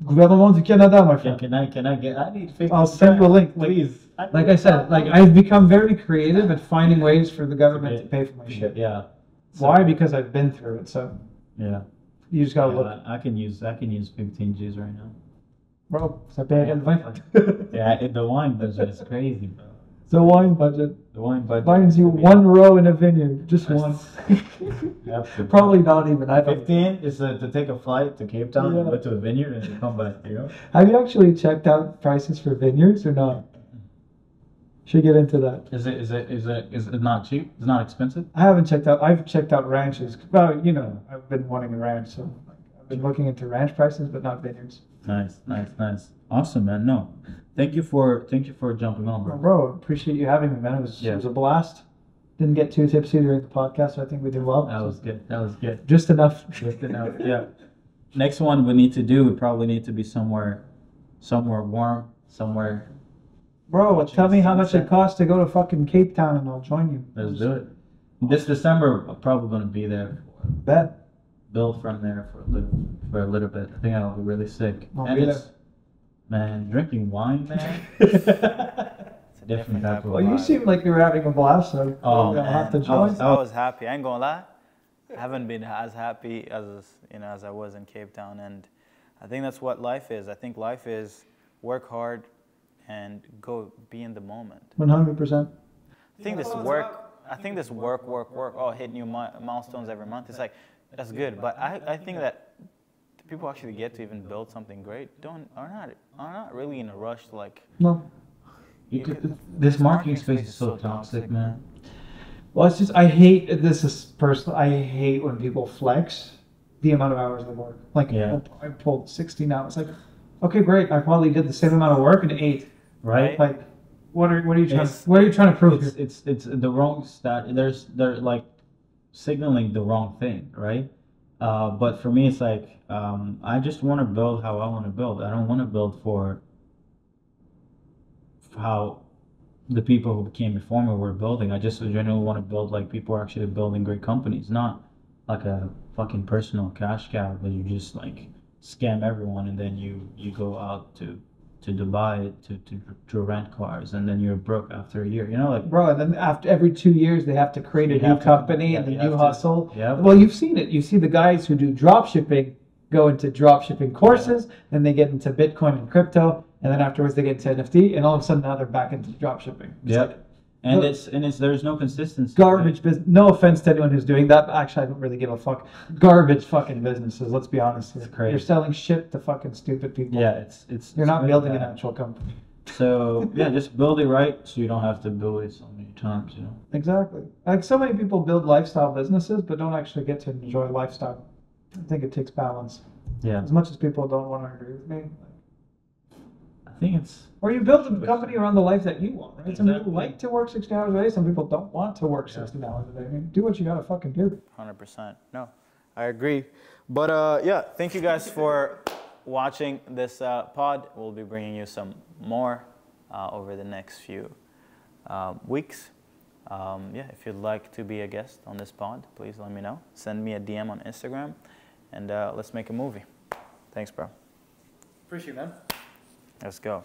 Speaker 3: Gouvernement du Canada, my friend.
Speaker 1: Can I get? I need 50.
Speaker 3: I'll send you a link,
Speaker 1: please.
Speaker 3: Like I said, I've become very creative at finding ways for the government to pay for my shit.
Speaker 1: Yeah.
Speaker 3: Why? Because I've been through it. So
Speaker 4: Yeah.
Speaker 3: you just gotta look.
Speaker 4: I can use 15 G's right now.
Speaker 3: Bro, ça paye rien de vin.
Speaker 4: Yeah, the wine budget is crazy, bro.
Speaker 3: The wine budget
Speaker 4: The wine budget
Speaker 3: finds you one row in a vineyard, just one. Probably not even. I don't.
Speaker 4: 15 is to take a flight to Cape Town and
Speaker 3: Yeah.
Speaker 4: go to a vineyard and then come back. You know.
Speaker 3: Have you actually checked out prices for vineyards or not? Should get into that.
Speaker 4: Is it not cheap? It's not expensive.
Speaker 3: I haven't checked out. I've checked out ranches. Well, you know, I've been wanting a ranch, so I've been looking into ranch prices, but not vineyards.
Speaker 4: Nice. Awesome, man. No, thank you for jumping on, bro.
Speaker 3: Bro, appreciate you having me, man. It was a blast. Didn't get too tipsy during the podcast, so I think we did well.
Speaker 4: That was good.
Speaker 3: Just enough.
Speaker 4: Just enough. Yeah. Next one we probably need to be somewhere warm, somewhere.
Speaker 3: Bro, tell me how much it costs to go to fucking Cape Town and I'll join you.
Speaker 4: Let's do it. This December, I'm probably gonna be there.
Speaker 3: Bet.
Speaker 4: Build from there for a little bit. I think I'll be really sick.
Speaker 3: I'll be there.
Speaker 4: Man, drinking wine, man. It's a different type of
Speaker 3: Well, you
Speaker 4: vibe.
Speaker 3: seem like you were having a blast, so
Speaker 4: Oh,
Speaker 3: I'll have to
Speaker 4: man.
Speaker 3: join.
Speaker 1: I was happy. I ain't gonna lie. I haven't been as happy as I was in Cape Town, and I think that's what life is. I think life is work hard and go be in the moment.
Speaker 3: 100%.
Speaker 1: I think this work. Oh, hit new milestones every month. It's like that's good, but I think that the people actually get to even build something great are not really in a rush to like.
Speaker 3: No.
Speaker 4: This marketing space is so toxic, man.
Speaker 3: Well, it's just, I hate, this is personal, I hate when people flex the amount of hours they work. Like,
Speaker 4: Yeah.
Speaker 3: I pulled 16 hours. Like, okay, great. I probably did the same amount of work in 8.
Speaker 4: Right?
Speaker 3: Like, what are you trying to prove here?
Speaker 4: It's the wrong stat. They're like signaling the wrong thing, right? But for me, it's like I just want to build how I want to build. I don't want to build for how the people who came before me were building. I just generally want to build like people are actually building great companies, not like a fucking personal cash cow that you just like scam everyone and then you go out to Dubai to rent cars and then you're broke after a year. You know, like
Speaker 3: Bro, and then after every 2 years, they have to create a new company and the new hustle.
Speaker 4: Yeah.
Speaker 3: Well, you've seen it. You see the guys who do drop shipping go into drop shipping courses, then they get into Bitcoin and crypto, and then afterwards they get into NFT, and all of a sudden now they're back into drop shipping.
Speaker 4: Yeah.
Speaker 3: Like,
Speaker 4: And it's there's no consistency.
Speaker 3: garbage business. No offense to anyone who's doing that. Actually, I don't really give a fuck. Garbage fucking businesses. Let's be honest.
Speaker 4: It's crazy.
Speaker 3: You're selling shit to fucking stupid people.
Speaker 4: Yeah, it's
Speaker 3: You're not
Speaker 4: really
Speaker 3: building
Speaker 4: bad.
Speaker 3: an actual company.
Speaker 4: So yeah, just build it right so you don't have to build it so many times, you know.
Speaker 3: Exactly. Like so many people build lifestyle businesses, but don't actually get to enjoy lifestyle. I think it takes balance.
Speaker 4: Yeah.
Speaker 3: As much as people don't want to agree with me.
Speaker 4: I think it's
Speaker 3: Or you build a company around the life that you want, right? Some people
Speaker 4: Exactly.
Speaker 3: like to work 60 hours a day. Some people don't want to work 60 hours a day. I mean, do what you gotta fucking do.
Speaker 1: 100%. No, I agree. But yeah, thank you guys for watching this pod. We'll be bringing you some more over the next few weeks. Yeah, if you'd like to be a guest on this pod, please let me know. Send me a DM on Instagram, and let's make a movie. Thanks, bro.
Speaker 3: Appreciate it, man.
Speaker 1: Let's go.